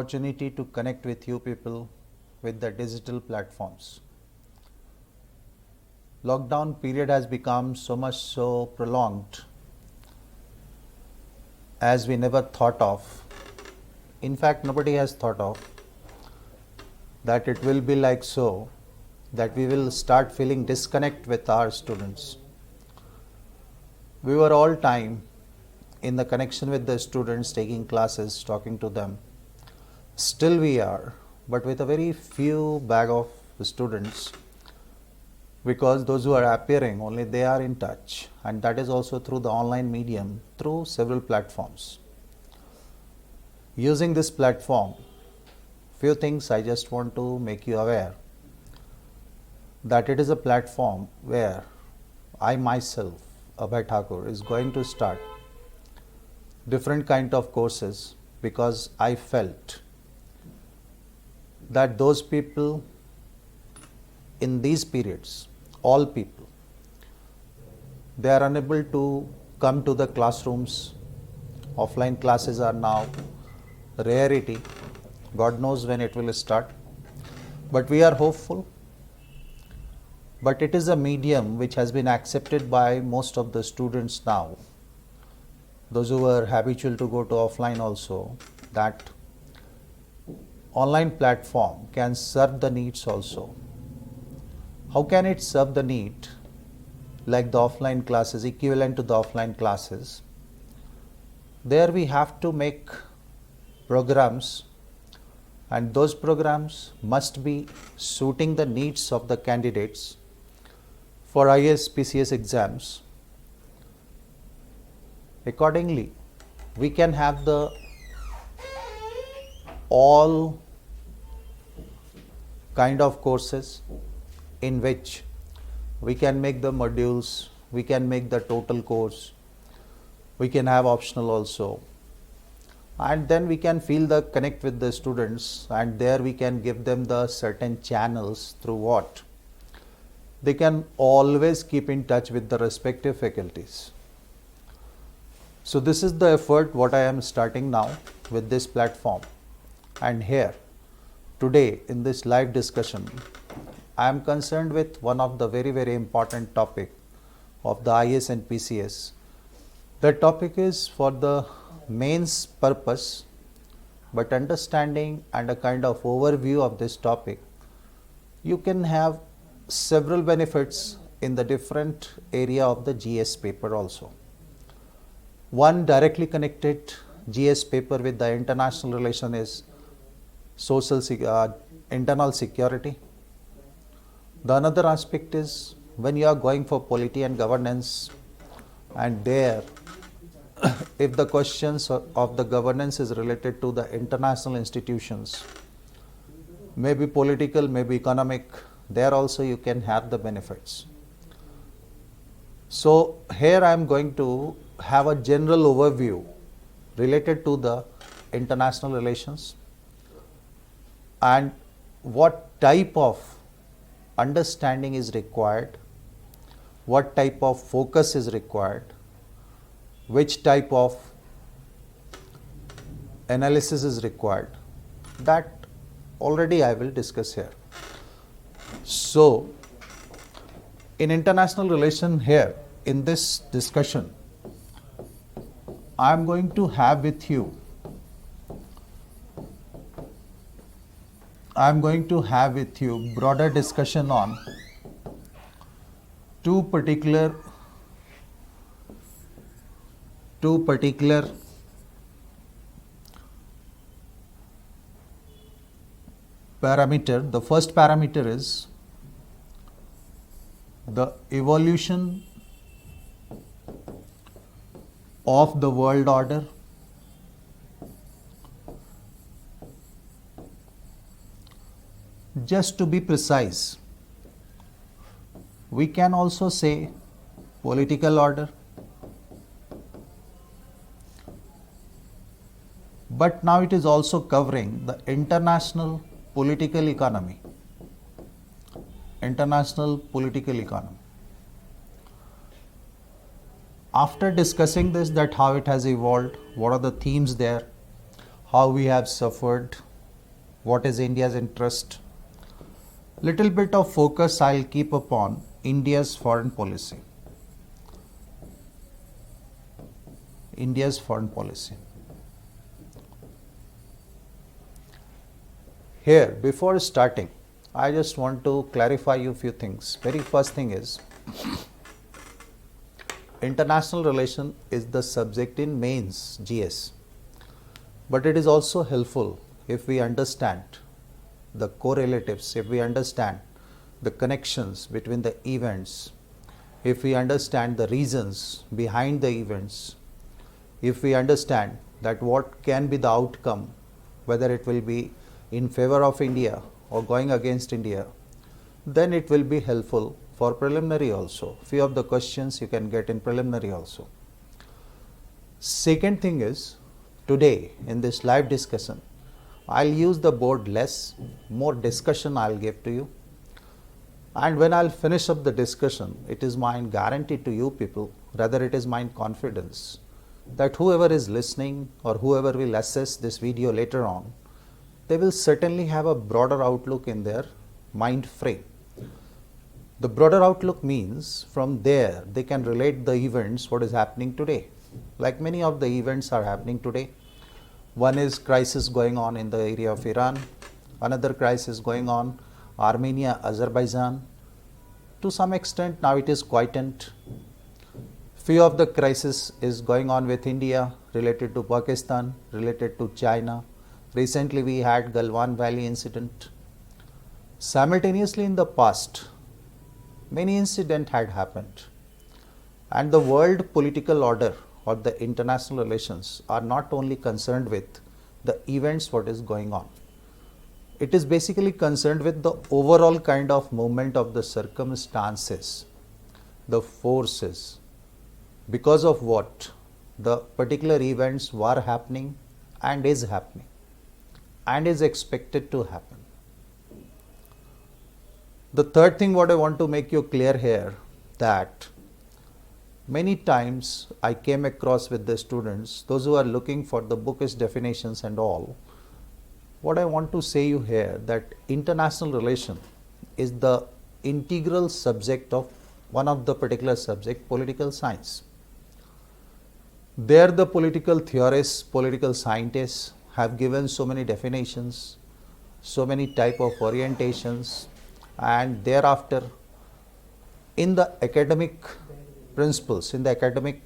Opportunity to connect with you people with the digital platforms. Lockdown period has become so prolonged as we never thought of. In fact, nobody has thought of that it will be like so that we will start feeling disconnect with our students. We were all time in the connection with the students, taking classes, talking to them. Still we are, but with a very few bag of students, because those who are appearing only they are in touch, and that is also through the online medium, through several platforms. Using this platform, few things I just want to make you aware that it is a platform where I myself, Abhay Thakur, is going to start different kind of courses, because I felt that those people in these periods, all people, they are unable to come to the classrooms. Offline classes are now rarity. God knows when it will start, but we are hopeful. But it is a medium which has been accepted by most of the students now, those who were habitual to go to offline also, that online platform can serve the needs also. How can it serve the need? Like the offline classes, equivalent to the offline classes, there we have to make programs, and those programs must be suiting the needs of the candidates for IAS PCS exams. Accordingly, we can have the all kind of courses in which we can make the modules, we can make the total course, we can have optional also, and then we can feel the connect with the students, and there we can give them the certain channels through what they can always keep in touch with the respective faculties. So this is the effort what I am starting now with this platform. And here, today in this live discussion, I am concerned with one of the very important topic of the IAS and PCS. The topic is for the mains purpose, but understanding and a kind of overview of this topic, you can have several benefits in the different area of the GS paper also. One directly connected GS paper with the international relation is internal security. The another aspect is when you are going for polity and governance, and there if the questions of the governance is related to the international institutions, maybe political, maybe economic, there also you can have the benefits. So here I am going to have a general overview related to the international relations and what type of understanding is required, what type of focus is required, which type of analysis is required. That already I will discuss here. So in international relation here, in this discussion, I am going to have with you, broader discussion on two particular parameter. The first parameter is the evolution of the world order, just to be precise, we can also say political order, but now it is also covering the international political economy. After discussing this, that how it has evolved, what are the themes there, how we have suffered, what is India's interest. Little bit of focus I'll keep upon India's foreign policy. India's foreign policy. Here, before starting, I just want to clarify you a few things. Very first thing is, international relation is the subject in mains GS, but it is also helpful if we understand the correlatives, if we understand the connections between the events, if we understand the reasons behind the events, if we understand that what can be the outcome, whether it will be in favor of India or going against India, then it will be helpful for preliminary also. Few of the questions you can get in preliminary also. Second thing is, today in this live discussion, I'll use the board less, more discussion I'll give to you. And when I'll finish up the discussion, it is my guarantee to you people, rather it is my confidence, that whoever is listening or whoever will assess this video later on, they will certainly have a broader outlook in their mind frame. The broader outlook means from there they can relate the events what is happening today. Like many of the events are happening today. One is crisis going on in the area of Iran, another crisis going on Armenia, Azerbaijan. To some extent now it is quietened. Few of the crisis is going on with India, related to Pakistan, related to China. Recently we had Galwan Valley incident. Simultaneously in the past, many incidents had happened, and the world political order or the international relations are not only concerned with the events what is going on. It is basically concerned with the overall kind of movement of the circumstances, the forces, because of what the particular events were happening and is happening and is expected to happen. The third thing what I want to make you clear here, that many times I came across with the students, those who are looking for the bookish definitions and all, what I want to say you here, that international relation is the integral subject of one of the particular subject, political science. There the political theorists, political scientists have given so many definitions, so many type of orientations, and thereafter in the academic principles, in the academic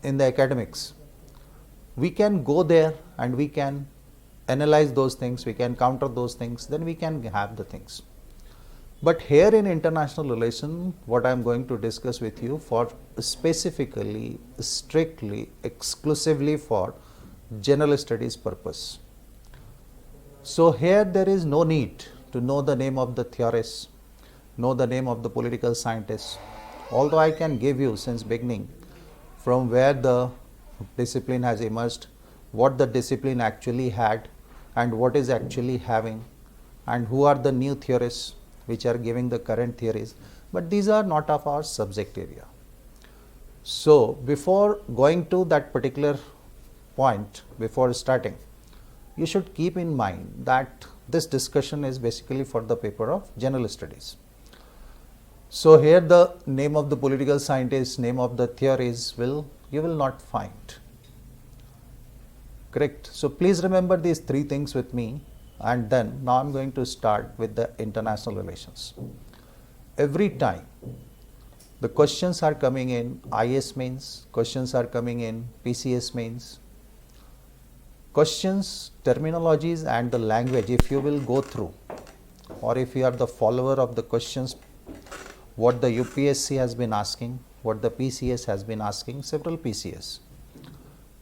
in the academics, we can go there and we can analyze those things, we can counter those things, then we can have the things. But here in international relation, what I am going to discuss with you for specifically, strictly, exclusively for general studies purpose. So here there is no need to know the name of the theorists, know the name of the political scientists, although I can give you since beginning from where the discipline has emerged, what the discipline actually had and what is actually having, and who are the new theorists which are giving the current theories, but these are not of our subject area. So before going to that particular point, before starting, you should keep in mind that this discussion is basically for the paper of general studies. So here the name of the political scientist, name of the theories you will not find. Correct? So please remember these three things with me, and then now I am going to start with the international relations. Every time the questions are coming in IS mains, questions are coming in PCS mains, questions, terminologies and the language, if you will go through, or if you are the follower of the questions, what the UPSC has been asking, what the PCS has been asking, several PCS.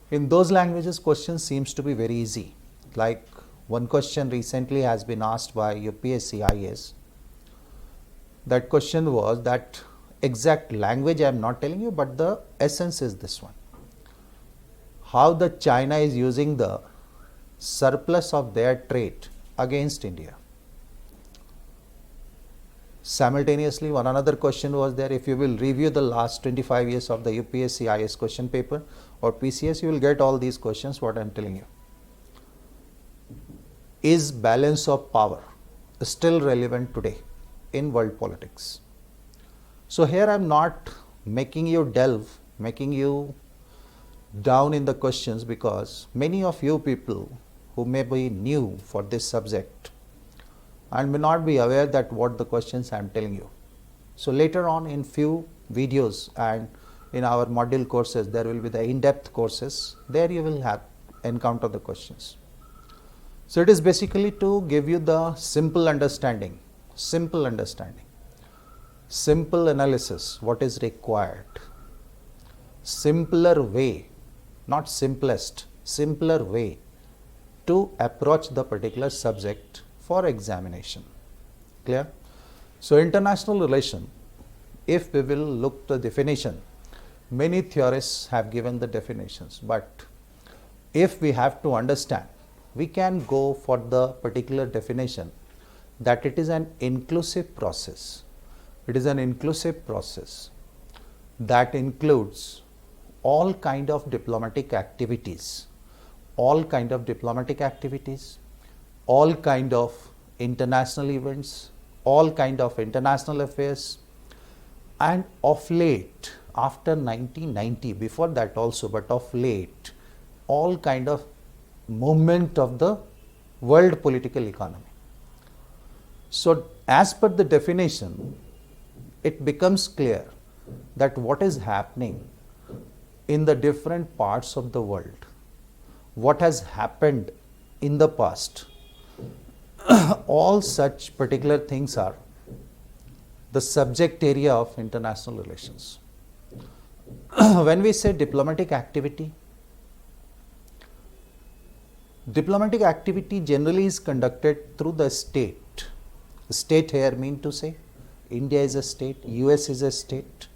In those languages, questions seems to be very easy. Like one question recently has been asked by UPSC IS. That question was, that exact language I am not telling you, but the essence is this one. How the China is using the surplus of their trade against India. Simultaneously, one another question was there. If you will review the last 25 years of the UPSC IS question paper or PCS, you will get all these questions what I am telling you. is balance of power still relevant today in world politics? So here I am not making you delve, making you down in the questions, because many of you people who may be new for this subject and may not be aware that what the questions I am telling you. So later on in few videos and in our module courses, there will be the in-depth courses. There you will have encounter the questions. So it is basically to give you the simple understanding, simple analysis, what is required, simpler way, not simplest, simpler way to approach the particular subject for examination. Clear? So international relation, if we will look the definition, many theorists have given the definitions, but if we have to understand, we can go for the particular definition that it is an inclusive process. It is an inclusive process that includes all kind of diplomatic activities, all kind of international events, all kind of international affairs, and of late, after 1990, before that also, but of late, all kind of movement of the world political economy. So as per the definition, it becomes clear that what is happening in the different parts of the world, what has happened in the past, all such particular things are the subject area of international relations. When we say diplomatic activity generally is conducted through the state. State here mean to say India is a state, US is a state.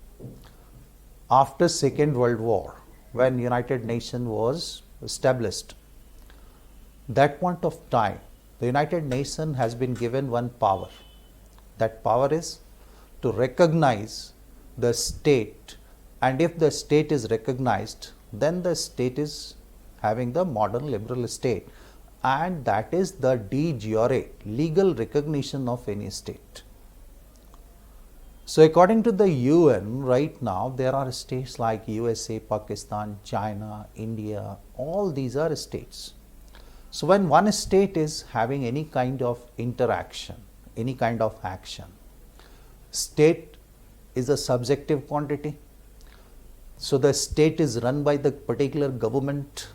After Second World War, when United Nations was established, that point of time, the United Nations has been given one power. That power is to recognize the state, and if the state is recognized, then the state is having the modern liberal state, and that is the de jure legal recognition of any state. So according to the UN, right now there are states like USA, Pakistan, China, India, all these are states. So when one state is having any kind of interaction, any kind of action, state is a subjective quantity. So the state is run by the particular government,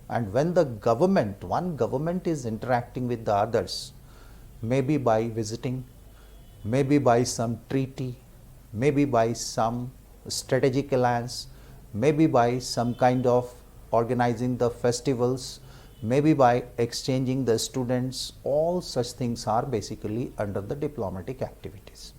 and when the government, one government is interacting with the others, maybe by visiting, maybe by some treaty, maybe by some strategic alliance, maybe by some kind of organizing the festivals, maybe by exchanging the students, all such things are basically under the diplomatic activities.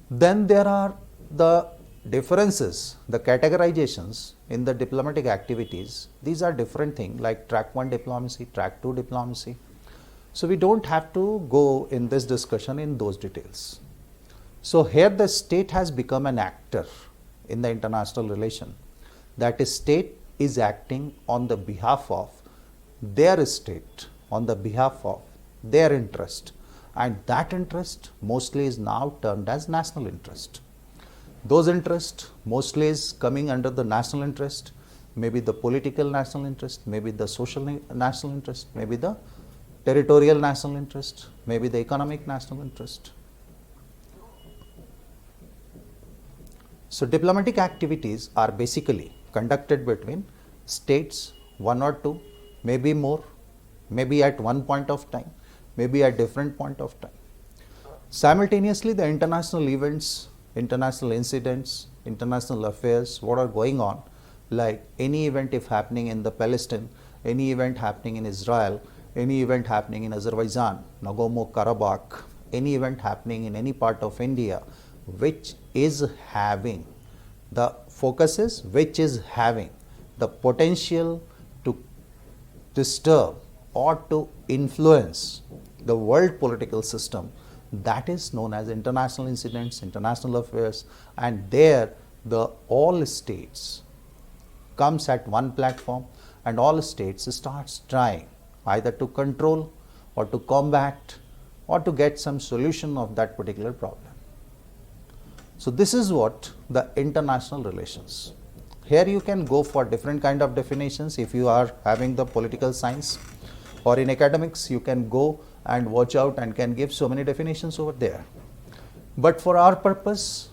Then there are the differences, the categorizations in the diplomatic activities. These are different things like track 1 diplomacy, track 2 diplomacy. So we don't have to go in this discussion in those details. So here the state has become an actor in the international relation. That is, state is acting on the behalf of their state, on the behalf of their interest, and that interest mostly is now termed as national interest. Those interests mostly is coming under the national interest, maybe the political national interest, maybe the social national interest, maybe the territorial national interest, maybe the economic national interest. So diplomatic activities are basically conducted between states, one or two, maybe more, maybe at one point of time, maybe at different point of time. Simultaneously, the international events, international incidents, international affairs, what are going on, like any event if happening in the Palestine, any event happening in Israel, any event happening in Azerbaijan, Nagorno-Karabakh, any event happening in any part of India, which is having the focuses, which is having the potential to disturb or to influence the world political system, that is known as international incidents, international affairs, and there the all states comes at one platform and all states starts trying either to control or to combat or to get some solution of that particular problem. So this is what the international relations. Here you can go for different kind of definitions if you are having the political science, or in academics you can go and watch out and can give so many definitions over there. But for our purpose,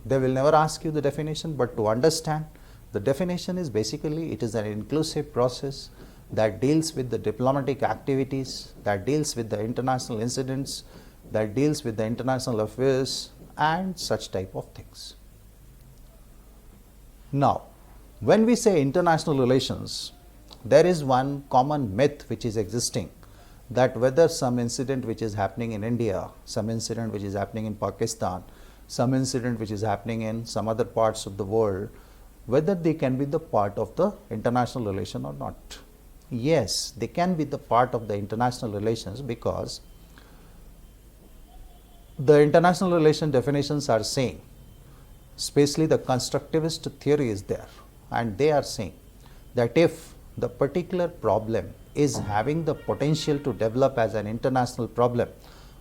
they will never ask you the definition, but to understand, the definition is basically it is an inclusive process that deals with the diplomatic activities, that deals with the international incidents, that deals with the international affairs and such type of things. Now, when we say international relations, there is one common myth which is existing, that whether some incident which is happening in India, some incident which is happening in Pakistan, some incident which is happening in some other parts of the world, whether they can be the part of the international relation or not. Yes, they can be the part of the international relations, because the international relation definitions are saying, especially the constructivist theory is there, and they are saying that if the particular problem is having the potential to develop as an international problem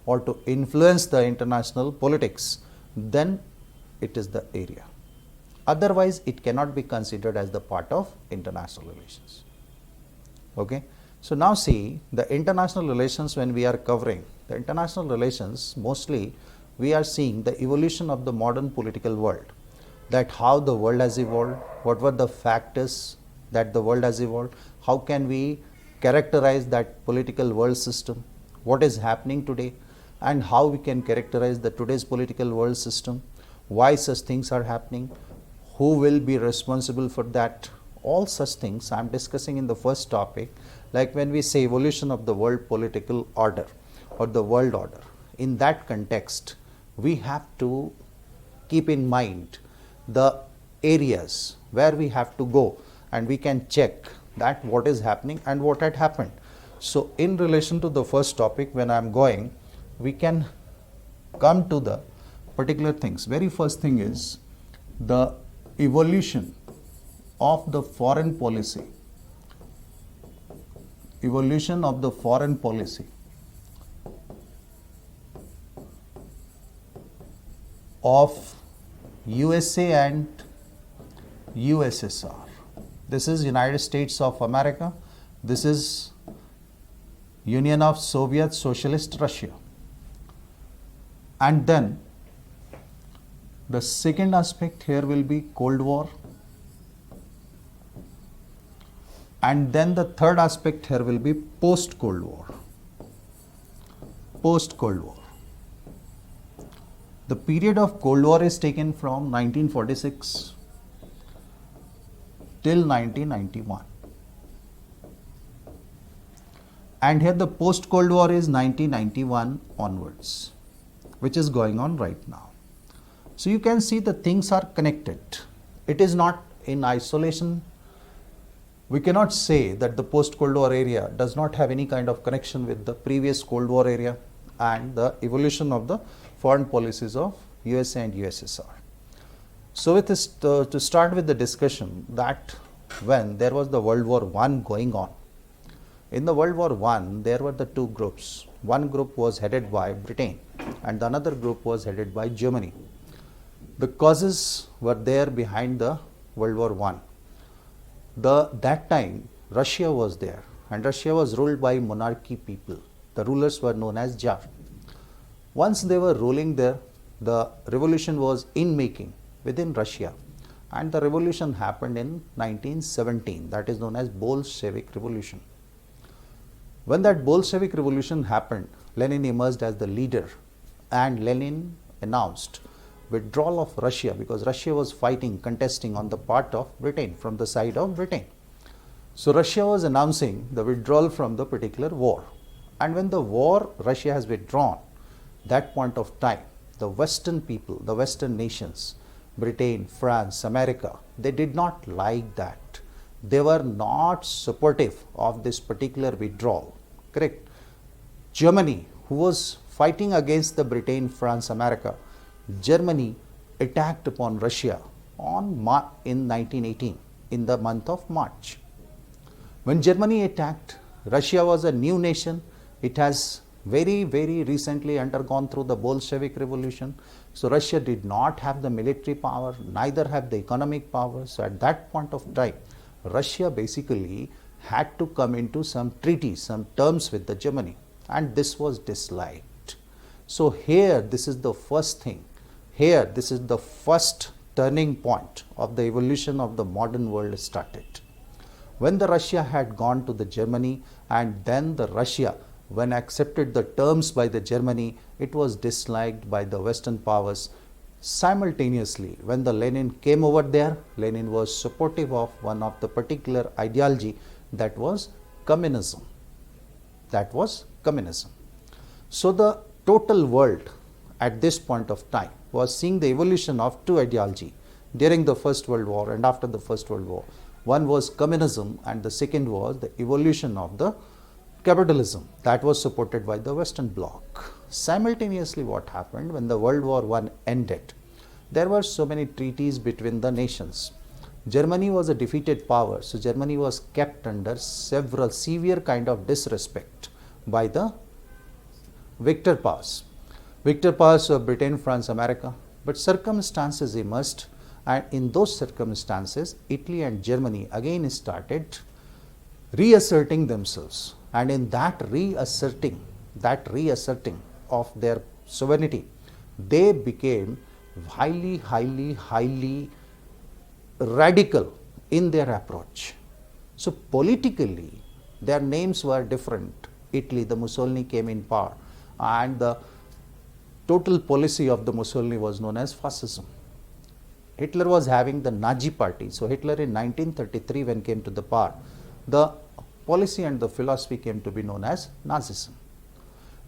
or to influence the international politics, then it is the area. Otherwise, it cannot be considered as the part of international relations. Okay. So now see, the international relations, when we are covering the international relations, mostly we are seeing the evolution of the modern political world, that how the world has evolved, what were the factors that the world has evolved, how can we characterize that political world system, what is happening today, and how we can characterize the today's political world system, why such things are happening, who will be responsible for that. All such things I am discussing in the first topic. Like when we say evolution of the world political order or the world order, in that context we have to keep in mind the areas where we have to go and we can check that what is happening and what had happened. So in relation to the first topic, when I am going, we can come to the particular things. Very first thing is the evolution of the foreign policy. Evolution of the foreign policy of USA and USSR. This is United States of America. This is Union of Soviet Socialist Russia. And then the second aspect here will be Cold War. And then the third aspect here will be post-Cold War. Post-Cold War. The period of Cold War is taken from 1946 till 1991. And here the post-Cold War is 1991 onwards, which is going on right now. So you can see the things are connected. It is not in isolation. We cannot say that the post-Cold War area does not have any kind of connection with the previous Cold War area and the evolution of the foreign policies of USA and USSR. So with this, to start with the discussion, that when there was the World War I going on, in the World War I there were the two groups. One group was headed by Britain and the another group was headed by Germany. The causes were there behind the World War I. That time Russia was there, and Russia was ruled by monarchy people. The rulers were known as Tsar. Once they were ruling there, the revolution was in making within Russia, and the revolution happened in 1917. That is known as Bolshevik Revolution. When that Bolshevik Revolution happened, Lenin emerged as the leader, and Lenin announced withdrawal of Russia, because Russia was fighting, contesting on the part of Britain, from the side of Britain. So Russia was announcing the withdrawal from the particular war. And when the war, Russia has withdrawn, that point of time, the Western people, the Western nations, Britain, France, America, they did not like that. They were not supportive of this particular withdrawal. Correct? Germany, who was fighting against the Britain, France, America, Germany attacked upon Russia in 1918, in the month of March. When Germany attacked, Russia was a new nation. It has very, very recently undergone through the Bolshevik Revolution. So Russia did not have the military power, neither have the economic power. So at that point of time, Russia basically had to come into some treaties, some terms with the Germany, and this was disliked. So here, this is the first thing. Here, this is the first turning point of the evolution of the modern world started. When the Russia had gone to the Germany, and then the Russia, when accepted the terms by the Germany, it was disliked by the Western powers. Simultaneously, when the Lenin came over there, Lenin was supportive of one of the particular ideology, that was communism. That was communism. So the total world at this point of time was seeing the evolution of two ideology during the First World War and after the First World War. One was communism and the second was the evolution of the capitalism that was supported by the Western Bloc. Simultaneously, what happened when the World War I ended? There were so many treaties between the nations. Germany was a defeated power, so Germany was kept under several severe kind of disrespect by the victor powers. Victor powers were Britain, France, America, but circumstances emerged, and in those circumstances, Italy and Germany again started reasserting themselves, and in that reasserting of their sovereignty, they became highly radical in their approach. So politically, their names were different. Italy, the Mussolini came in power, and the total policy of the Mussolini was known as fascism. Hitler was having the Nazi party. So Hitler in 1933, when came to the power, the policy and the philosophy came to be known as Nazism.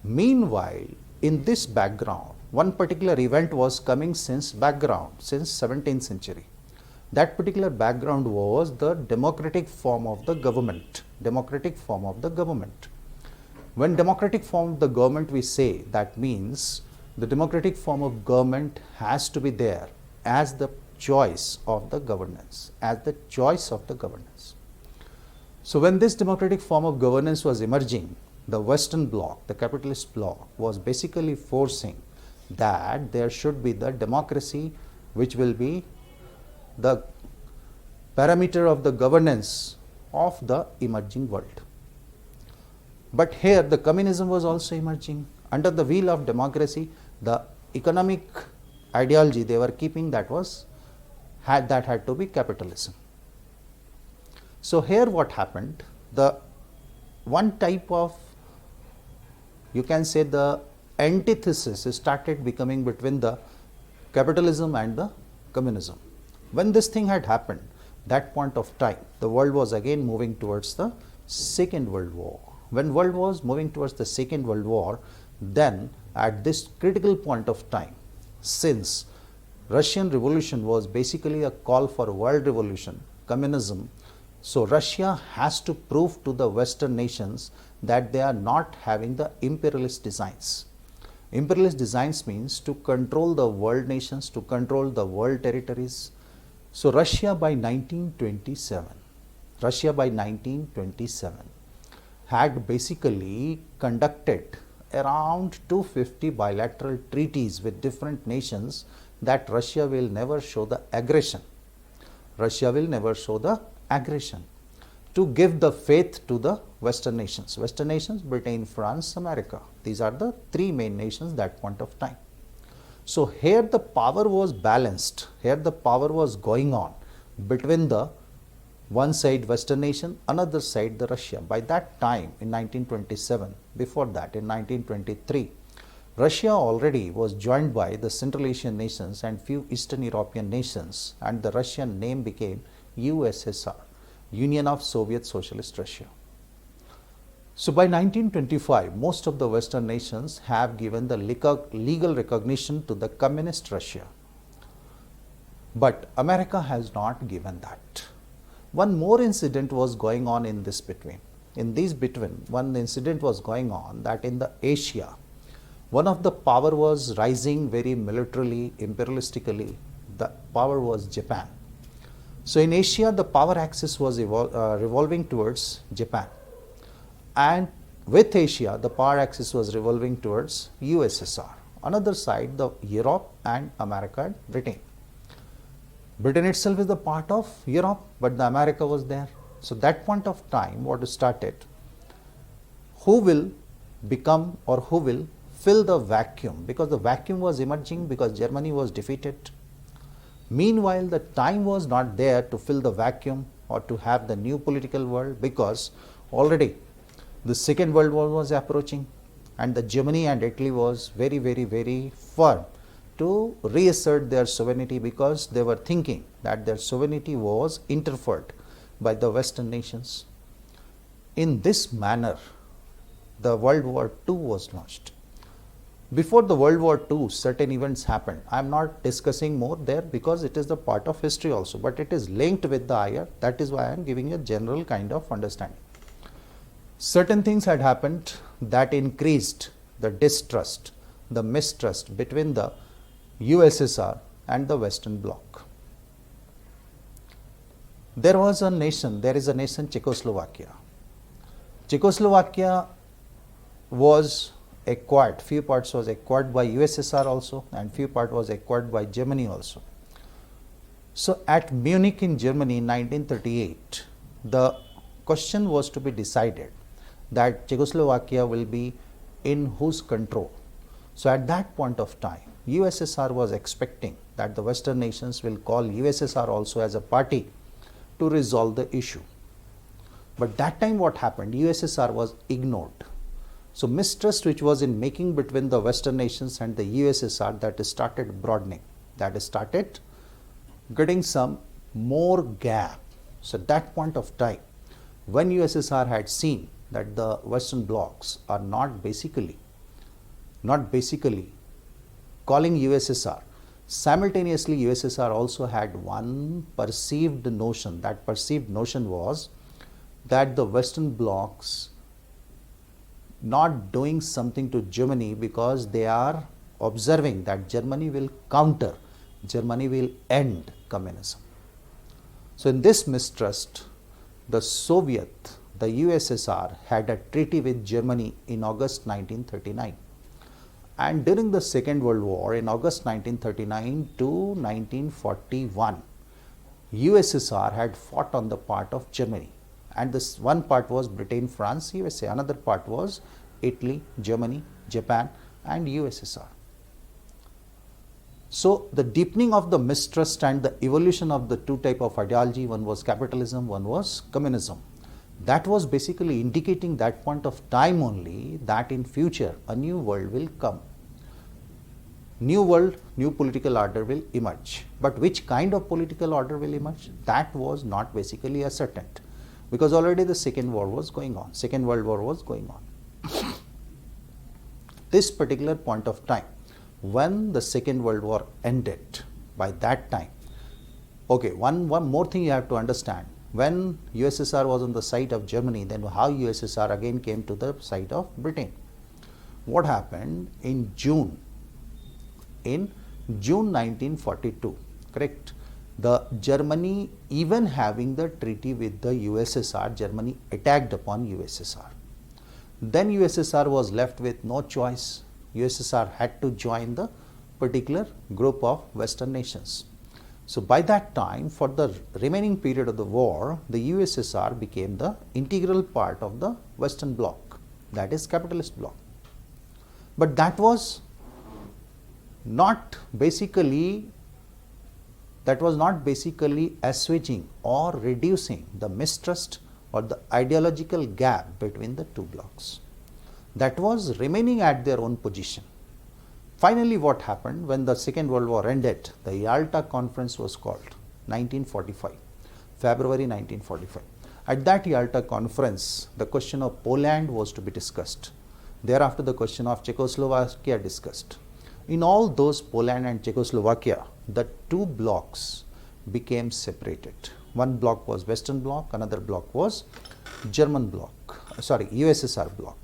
Meanwhile, in this background, one particular event was coming since 17th century. That particular background was the democratic form of the government. When democratic form of the government we say, that means the democratic form of government has to be there as the choice of the governance, So when this democratic form of governance was emerging, the Western Bloc, the capitalist bloc, was basically forcing that there should be the democracy which will be the parameter of the governance of the emerging world. But here the communism was also emerging. Under the wheel of democracy, the economic ideology they were keeping that had to be capitalism. So here what happened, the one type of, you can say, the antithesis started becoming between the capitalism and the communism. When this thing had happened, that point of time, the world was again moving towards the Second World War. When world was moving towards the Second World War, then at this critical point of time, since Russian Revolution was basically a call for a world revolution, communism, so Russia has to prove to the Western nations that they are not having the imperialist designs. Imperialist designs means to control the world nations, to control the world territories. So Russia by 1927 had basically conducted around 250 bilateral treaties with different nations that Russia will never show the aggression. To give the faith to the Western nations. Western nations, Britain, France, America. These are the three main nations that point of time. So here the power was balanced. Here the power was going on between the one side Western nation, another side the Russia. By that time in 1927, before that in 1923, Russia already was joined by the Central Asian nations and few Eastern European nations, and the Russian name became USSR, Union of Soviet Socialist Russia. So by 1925, most of the Western nations have given the legal recognition to the communist Russia. But America has not given that. One more incident was going on in this between. One incident was going on that in the Asia, one of the power was rising very militarily, imperialistically. The power was Japan. So in Asia, the power axis was revolving towards Japan. and with Asia, the power axis was revolving towards USSR. Another side, the Europe and America and Britain. Britain itself is the part of Europe, but the America was there. So that point of time, what started, who will become or who will fill the vacuum, because the vacuum was emerging because Germany was defeated. Meanwhile, the time was not there to fill the vacuum or to have the new political world, because already the Second World War was approaching and the Germany and Italy was very firm to reassert their sovereignty, because they were thinking that their sovereignty was interfered by the Western nations. In this manner, the World War II was launched. Before the World War II, certain events happened. I am not discussing more there because it is the part of history also, but it is linked with the higher. That is why I am giving a general kind of understanding. Certain things had happened that increased the distrust, the mistrust between the USSR and the Western Bloc. There is a nation, Czechoslovakia. Czechoslovakia was acquired, few parts was acquired by USSR also and few part was acquired by Germany also. So at Munich in Germany in 1938, the question was to be decided that Czechoslovakia will be in whose control. So at that point of time, USSR was expecting that the Western nations will call USSR also as a party to resolve the issue. But that time what happened, USSR was ignored. So mistrust which was in making between the Western nations and the USSR, that started broadening, that started getting some more gap. So at that point of time, when USSR had seen that the Western blocs are not basically calling USSR, simultaneously USSR also had one perceived notion. That perceived notion was that the Western blocs not doing something to Germany because they are observing that Germany will counter, Germany will end communism. So in this mistrust, the Soviet, the USSR had a treaty with Germany in August 1939. And during the Second World War, in August 1939 to 1941, USSR had fought on the part of Germany. And this one part was Britain, France, USA. Another part was Italy, Germany, Japan and USSR. So the deepening of the mistrust and the evolution of the two type of ideology, one was capitalism, one was communism. That was basically indicating that point of time only that in future a new world will come. New world, new political order will emerge. But which kind of political order will emerge? That was not basically ascertained, because already the Second War was going on, Second World War was going on. This particular point of time, when the Second World War ended, by that time, okay, one more thing you have to understand. When USSR was on the side of Germany, then how USSR again came to the side of Britain. What happened in June 1942, correct? The Germany, even having the treaty with the USSR, Germany attacked upon USSR. Then USSR was left with no choice. USSR had to join the particular group of Western nations. So by that time, for the remaining period of the war, the USSR became the integral part of the Western bloc, that is capitalist bloc. But that was not basically assuaging or reducing the mistrust or the ideological gap between the two blocs. That was remaining at their own position. Finally, what happened when the Second World War ended? The Yalta Conference was called, 1945, February 1945. At that Yalta Conference, the question of Poland was to be discussed. Thereafter, the question of Czechoslovakia discussed. In all those, Poland and Czechoslovakia, the two blocs became separated. One bloc was Western bloc, another bloc was USSR bloc.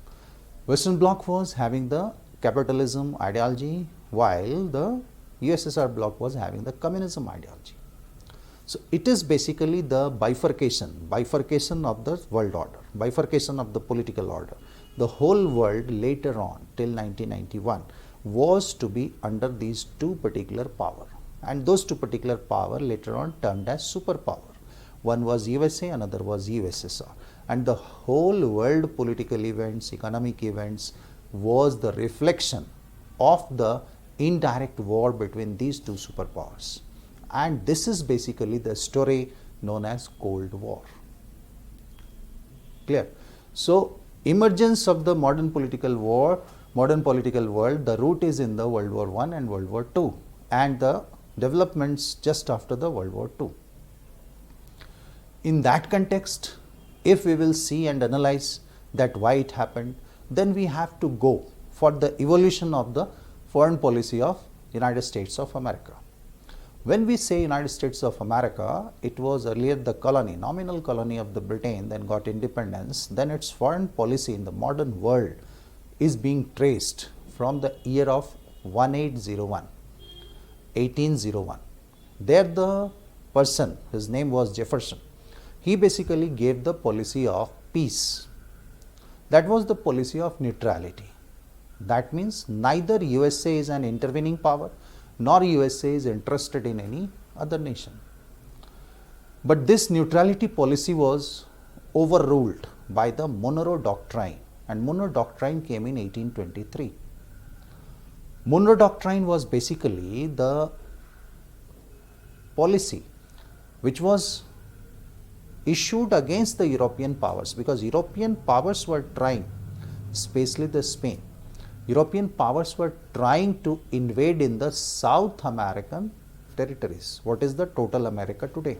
Western bloc was having the capitalism ideology, while the USSR bloc was having the communism ideology. So it is basically the bifurcation of the world order, bifurcation of the political order. The whole world later on till 1991 was to be under these two particular power, and those two particular power later on termed as superpower. One was USA, another was USSR, and the whole world political events, economic events was the reflection of the indirect war between these two superpowers. And this is basically the story known as Cold War. Clear? So, emergence of the modern political world, the root is in the World War I and World War II, and the developments just after the World War II. In that context, if we will see and analyze that why it happened, then we have to go for the evolution of the foreign policy of United States of America. When we say United States of America, it was earlier the colony, nominal colony of the Britain, then got independence. Then its foreign policy in the modern world is being traced from the year of 1801. There the person, his name was Jefferson, he basically gave the policy of peace. That was the policy of neutrality. That means neither USA is an intervening power, nor USA is interested in any other nation. But this neutrality policy was overruled by the Monroe Doctrine, and Monroe Doctrine came in 1823. Monroe Doctrine was basically the policy which was issued against the European powers, because European powers were trying, especially the Spain, European powers were trying to invade in the South American territories. What is the total America today?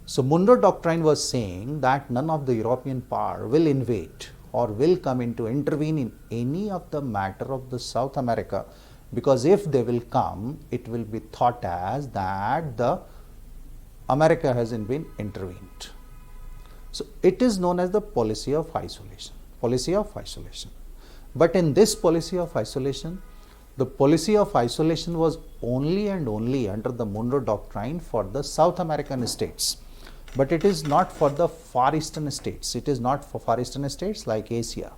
So Monroe Doctrine was saying that none of the European power will invade or will come into intervene in any of the matter of the South America, because if they will come, it will be thought as that the America hasn't been intervened. So it is known as the policy of isolation, policy of isolation. But in this policy of isolation, the policy of isolation was only and only under the Monroe Doctrine for the South American states. But it is not for the Far Eastern states. It is not for Far Eastern states like Asia.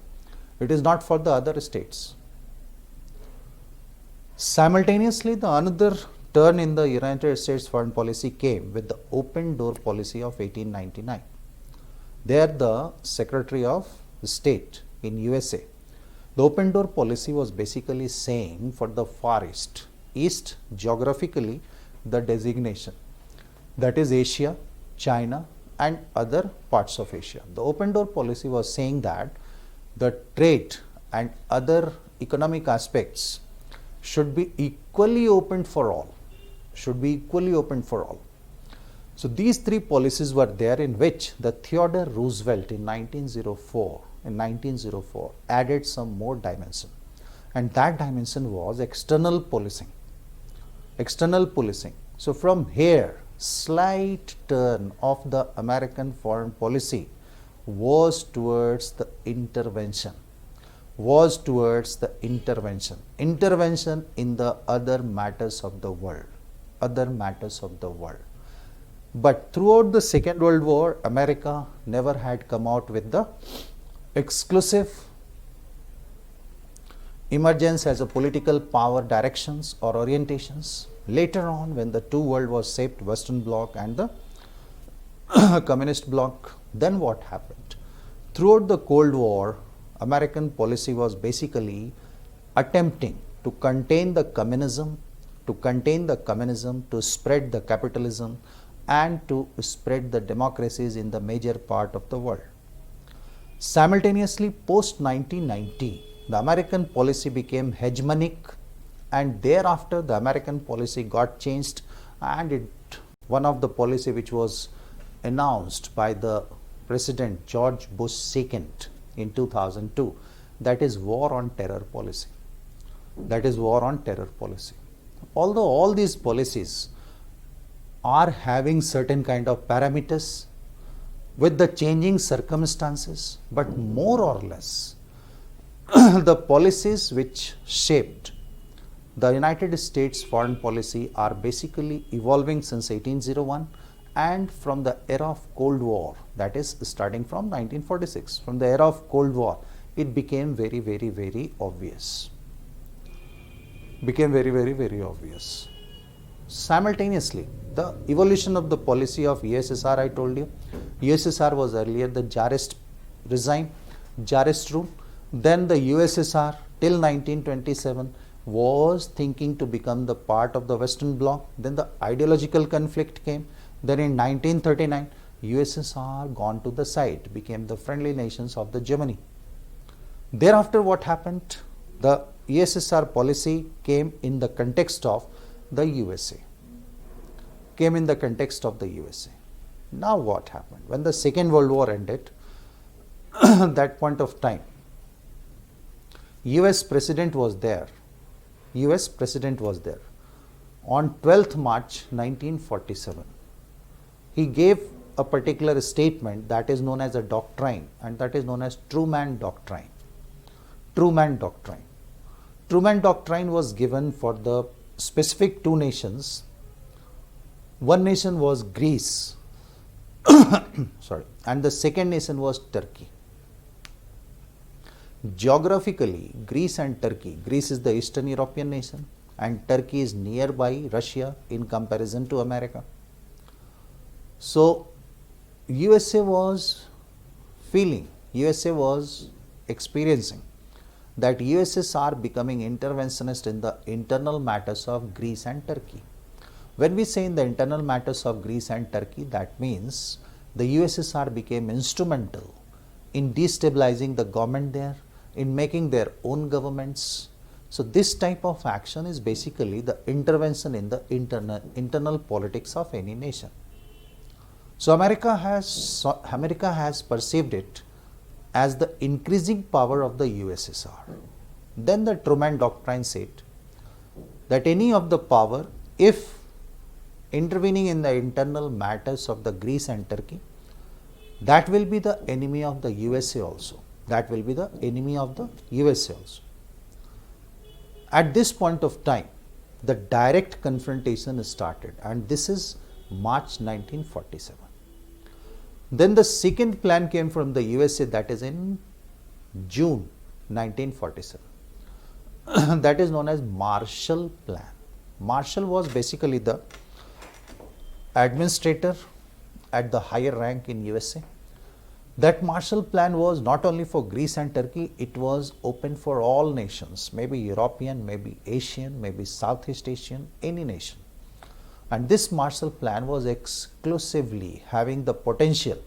It is not for the other states. Simultaneously, the another turn in the United States foreign policy came with the open door policy of 1899. There the Secretary of State in USA, the open door policy was basically saying for the Far East, East geographically the designation, that is Asia, China and other parts of Asia. The open door policy was saying that the trade and other economic aspects should be equally opened for all, should be equally opened for all. So these three policies were there, in which the Theodore Roosevelt in 1904 added some more dimension, and that dimension was external policing. External policing. So from here, slight turn of the American foreign policy was towards the intervention, intervention in the other matters of the world, But throughout the Second World War, America never had come out with the exclusive emergence as a political power directions or orientations. Later on, when the two world was shaped, Western Bloc and the Communist Bloc, then what happened? Throughout the Cold War, American policy was basically attempting to contain the communism, to spread the capitalism and to spread the democracies in the major part of the world. Simultaneously, post 1990, the American policy became hegemonic, and thereafter the American policy got changed, and one of the policy which was announced by the President George Bush II in 2002, that is war on terror policy. Although all these policies are having certain kind of parameters with the changing circumstances, but more or less the policies which shaped the United States foreign policy are basically evolving since 1801, And from the era of Cold War, that is starting from 1946, from the era of Cold War, it became very, very, very obvious. Became very, very, very obvious. Simultaneously, the evolution of the policy of USSR, I told you, USSR was earlier the Tsarist regime, Tsarist rule. Then the USSR till 1927 was thinking to become the part of the Western Bloc. Then the ideological conflict came. Then in 1939, USSR gone to the side, became the friendly nations of the Germany. Thereafter, what happened? The USSR policy came in the context of the USA. Came in the context of the USA. Now what happened? When the Second World War ended, that point of time, US President was there. US President was there. On 12th March 1947, he gave a particular statement that is known as a doctrine, and that is known as Truman Doctrine. Truman Doctrine. Truman Doctrine was given for the specific two nations. One nation was Greece, sorry, and the second nation was Turkey. Geographically, Greece and Turkey, Greece is the Eastern European nation and Turkey is nearby Russia in comparison to America. So, USA was feeling, USA was experiencing that USSR becoming interventionist in the internal matters of Greece and Turkey. When we say in the internal matters of Greece and Turkey, that means the USSR became instrumental in destabilizing the government there, in making their own governments. So this type of action is basically the intervention in the internal politics of any nation. So America has perceived it as the increasing power of the USSR. Then the Truman Doctrine said that any of the power, if intervening in the internal matters of the Greece and Turkey, that will be the enemy of the USA also. That will be the enemy of the USA also. At this point of time, the direct confrontation started, and this is March 1947. Then the second plan came from the USA, that is in June 1947. That is known as Marshall Plan. Marshall was basically the administrator at the higher rank in USA. That Marshall Plan was not only for Greece and Turkey, it was open for all nations, maybe European, maybe Asian, maybe Southeast Asian, any nation. And this Marshall Plan was exclusively having the potential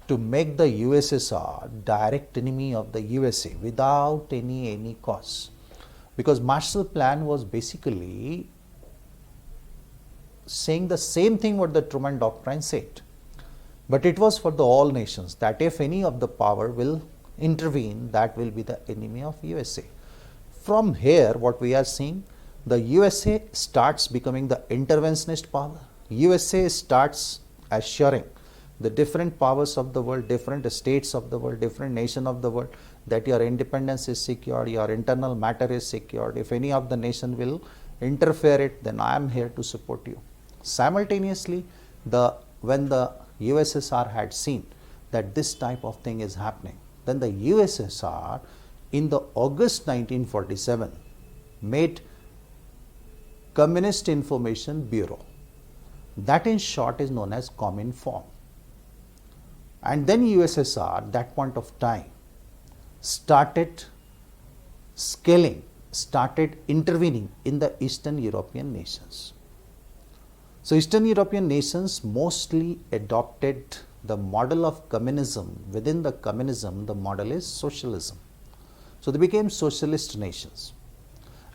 to make the USSR direct enemy of the USA without any cause. Because Marshall Plan was basically saying the same thing what the Truman Doctrine said. But it was for the all nations, that if any of the power will intervene, that will be the enemy of USA. From here, what we are seeing, the USA starts becoming the interventionist power. USA starts assuring the different powers of the world, different states of the world, different nations of the world, that your independence is secured, your internal matter is secured. If any of the nation will interfere it, then I am here to support you. Simultaneously, when the USSR had seen that this type of thing is happening, then the USSR in the August 1947 made Communist Information Bureau. That in short is known as Cominform. And then USSR at that point of time started scaling, started intervening in the Eastern European nations. So Eastern European nations mostly adopted the model of communism. Within the communism, the model is socialism. So they became socialist nations,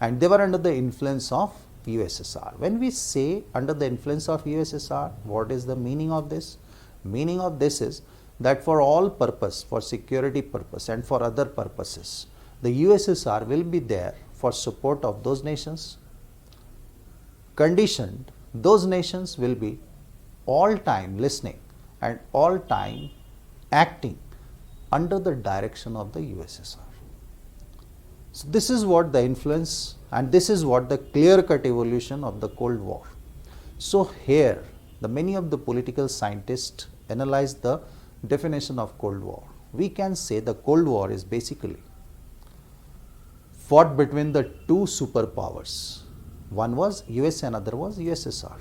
and they were under the influence of USSR. When we say under the influence of USSR, what is the meaning of this? Meaning of this is that for all purpose, for security purpose and for other purposes, the USSR will be there for support of those nations, conditioned those nations will be all time listening and all time acting under the direction of the USSR. So this is what the influence, and this is what the clear-cut evolution of the Cold War. So here the many of the political scientists analyzed the definition of Cold War. We can say the Cold War is basically fought between the two superpowers. One was US, another was USSR.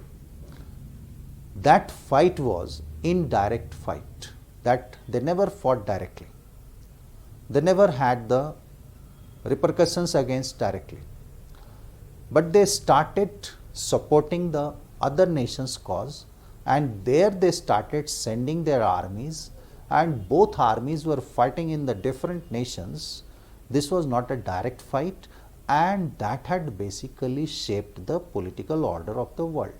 That fight was indirect fight, that they never fought directly. They never had the repercussions against directly. But they started supporting the other nation's cause, and there they started sending their armies, and both armies were fighting in the different nations. This was not a direct fight, and that had basically shaped the political order of the world.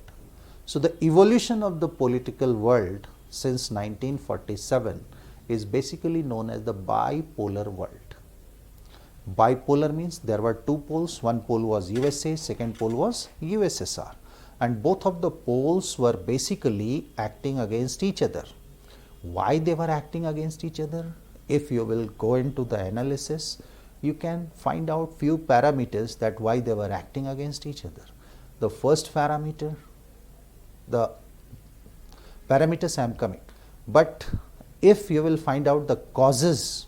So the evolution of the political world since 1947 is basically known as the bipolar world. Bipolar means there were two poles, one pole was USA, second pole was USSR, and both of the poles were basically acting against each other. Why they were acting against each other? If you will go into the analysis, you can find out few parameters that why they were acting against each other. The first parameter, the parameters I am coming, but if you will find out the causes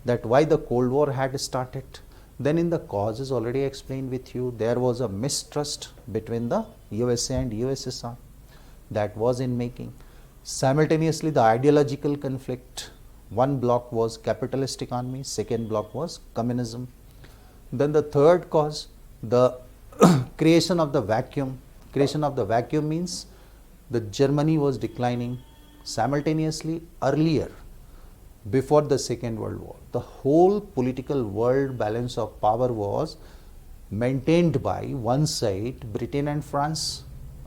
that why the Cold War had started, then in the causes already explained with you, there was a mistrust between the USA and USSR that was in making. Simultaneously, the ideological conflict, one block was capitalist economy, second block was communism. Then the third cause, the creation of the vacuum. Creation of the vacuum means the Germany was declining simultaneously earlier, before the Second World War. The whole political world balance of power was maintained by one side Britain and France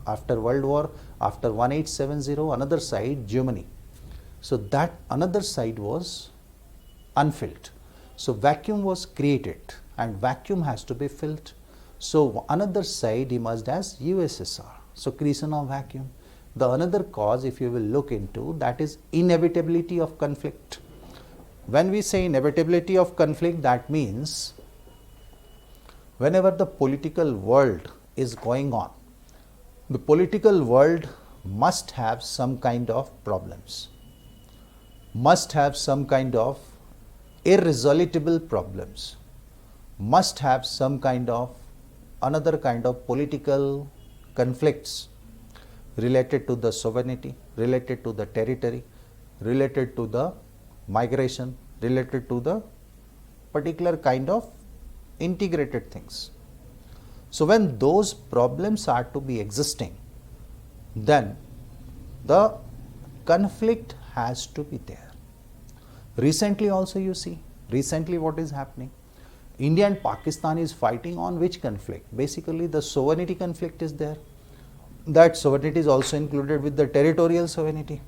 after World War, after 1870, another side Germany. So that another side was unfilled. So vacuum was created, and vacuum has to be filled. So another side emerged as USSR. So creation of vacuum. The another cause, if you will look into, that is inevitability of conflict. When we say inevitability of conflict, that means whenever the political world is going on, the political world must have some kind of problems, must have some kind of irresolvable problems, must have some kind of another kind of political conflicts related to the sovereignty, related to the territory, related to the migration, related to the particular kind of integrated things. So when those problems are to be existing, then the conflict has to be there. Recently also you see, recently what is happening? India and Pakistan is fighting on which conflict? Basically the sovereignty conflict is there. That sovereignty is also included with the territorial sovereignty.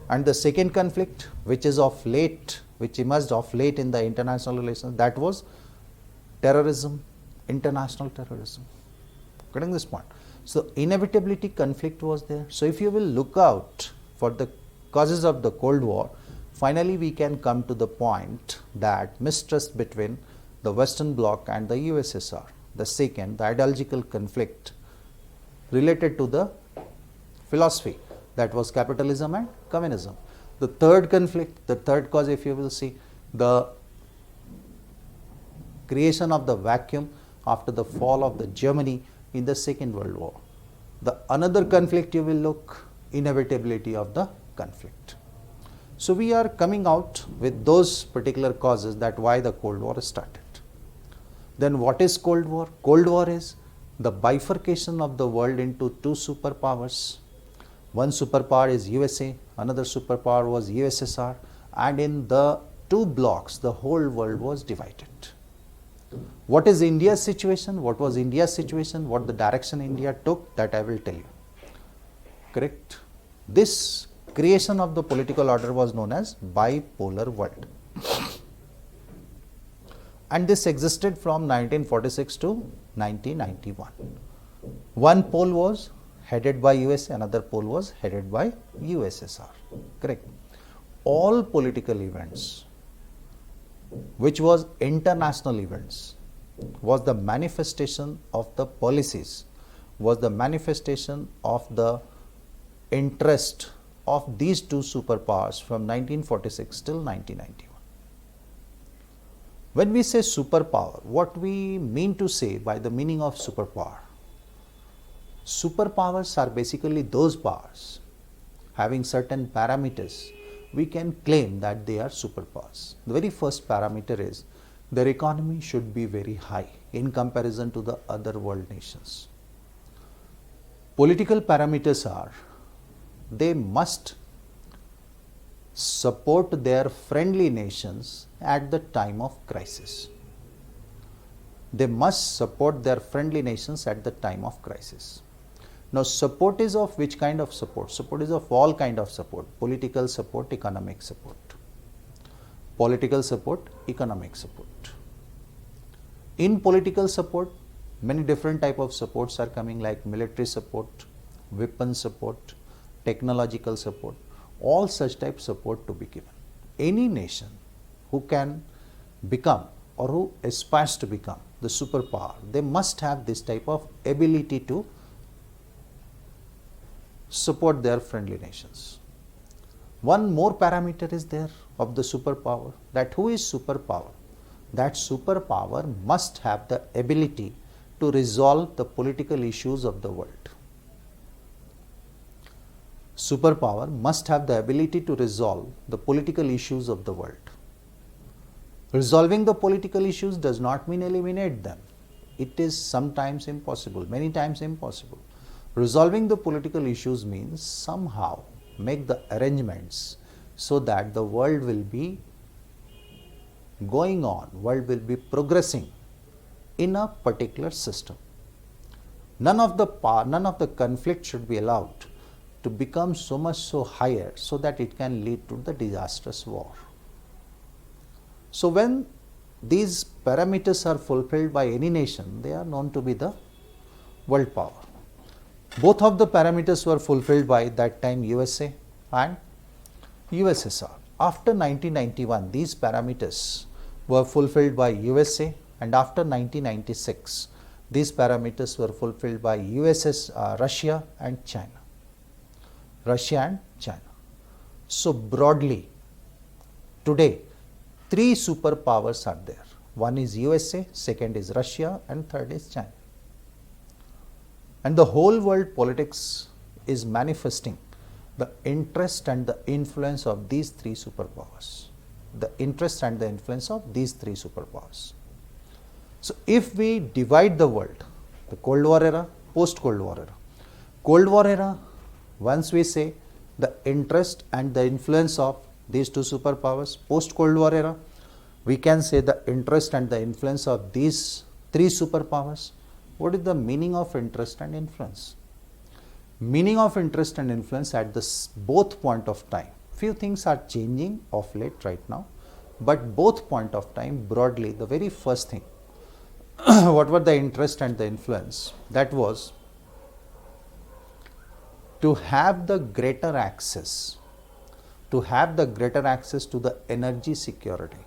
And the second conflict, which is of late, which emerged of late in the international relations, that was terrorism, international terrorism. Getting this point? So inevitability conflict was there. So if you will look out for the causes of the Cold War, finally we can come to the point that mistrust between the Western Bloc and the USSR. The second, the ideological conflict related to the philosophy, that was capitalism and communism. The third conflict, the third cause, if you will see, the creation of the vacuum after the fall of the Germany in the Second World War. The another conflict you will look, inevitability of the conflict. So we are coming out with those particular causes that why the Cold War started. Then what is Cold War? Cold War is the bifurcation of the world into two superpowers. One superpower is USA, another superpower was USSR, and in the two blocks the whole world was divided. What is India's situation? What was India's situation? What the direction India took, that I will tell you. Correct? This creation of the political order was known as bipolar world. And this existed from 1946 to 1991. One pole was headed by US, another pole was headed by USSR. Correct? All political events which was international events was the manifestation of the policies was the manifestation of the interest of these two superpowers from 1946 till 1991. When we say superpower, what we mean to say by the meaning of superpower? Superpowers are basically those powers having certain parameters. We can claim that they are superpowers. The very first parameter is their economy should be very high in comparison to the other world nations. Political parameters are they must support their friendly nations at the time of crisis. They must support their friendly nations at the time of crisis. Now, support is of which kind of support? Support is of all kind of support: political support, economic support. Political support, economic support. In political support, many different type of supports are coming, like military support, weapon support, technological support, all such type support to be given. Any nation who can become or who aspires to become the superpower, they must have this type of ability to support their friendly nations. One more parameter is there of the superpower, that who is superpower? That superpower must have the ability to resolve the political issues of the world. Superpower must have the ability to resolve the political issues of the world. Resolving the political issues does not mean eliminate them. It is sometimes impossible, many times impossible. Resolving the political issues means somehow make the arrangements so that the world will be going on, world will be progressing in a particular system. None of the conflict should be allowed to become so much so higher so that it can lead to the disastrous war. So when these parameters are fulfilled by any nation, they are known to be the world power. Both of the parameters were fulfilled by that time USA and USSR. After 1991, these parameters were fulfilled by USA, and after 1996, these parameters were fulfilled by Russia and China. Russia and China. So broadly, today, three superpowers are there. One is USA, second is Russia, and third is China. And the whole world politics is manifesting the interest and the influence of these three superpowers. The interest and the influence of these three superpowers. So if we divide the world, the Cold War era, post-Cold War era. Cold War era, once we say the interest and the influence of these two superpowers. Post-Cold War era, we can say the interest and the influence of these three superpowers. What is the meaning of interest and influence? Meaning of interest and influence at this both point of time. Few things are changing of late right now, but both point of time, broadly, the very first thing, what were the interest and the influence? That was to have the greater access, to the energy security.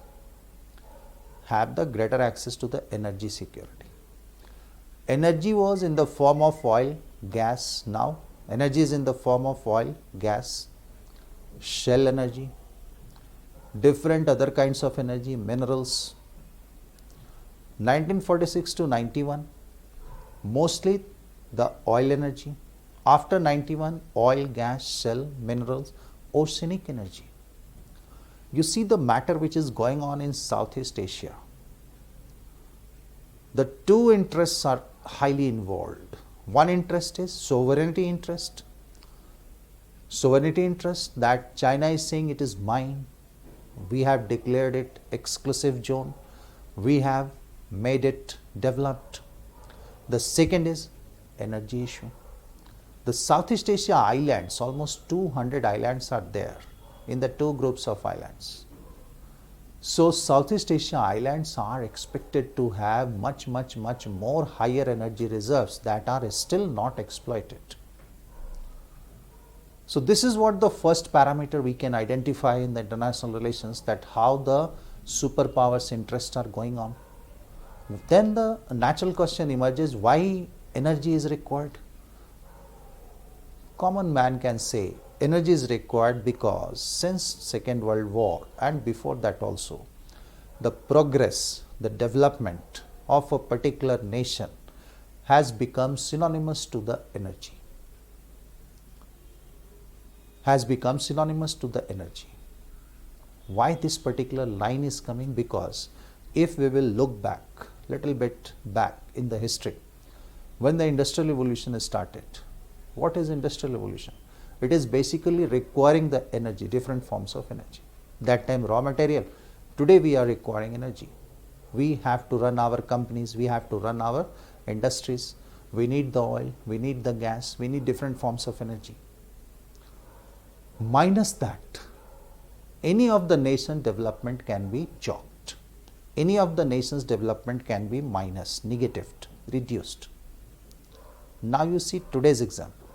Have the greater access to the energy security. Energy was in the form of oil, gas. Now energy is in the form of oil, gas, shell energy, different other kinds of energy, minerals. 1946 to 91, mostly the oil energy. After 91, oil, gas, shell, minerals, oceanic energy. You see the matter which is going on in Southeast Asia. The two interests are highly involved. One interest is sovereignty interest. Sovereignty interest, that China is saying it is mine. We have declared it exclusive zone. We have made it developed. The second is energy issue. The Southeast Asia islands, almost 200 islands are there in the two groups of islands. So Southeast Asia islands are expected to have much more higher energy reserves that are still not exploited. So this is what the first parameter we can identify in the international relations, that how the superpowers' interests are going on. Then the natural question emerges, why energy is required? Common man can say energy is required because since Second World War and before that also, the progress, the development of a particular nation has become synonymous to the energy. Has become synonymous to the energy. Why this particular line is coming? Because if we will look back, little bit back in the history, when the industrial revolution started, what is industrial revolution? It is basically requiring the energy, different forms of energy. That time raw material. Today we are requiring energy. We have to run our companies, we have to run our industries. We need the oil, we need the gas, we need different forms of energy. Minus that, any of the nation development can be jogged. Any of the nation's development can be minus, negative, reduced. Now you see today's example.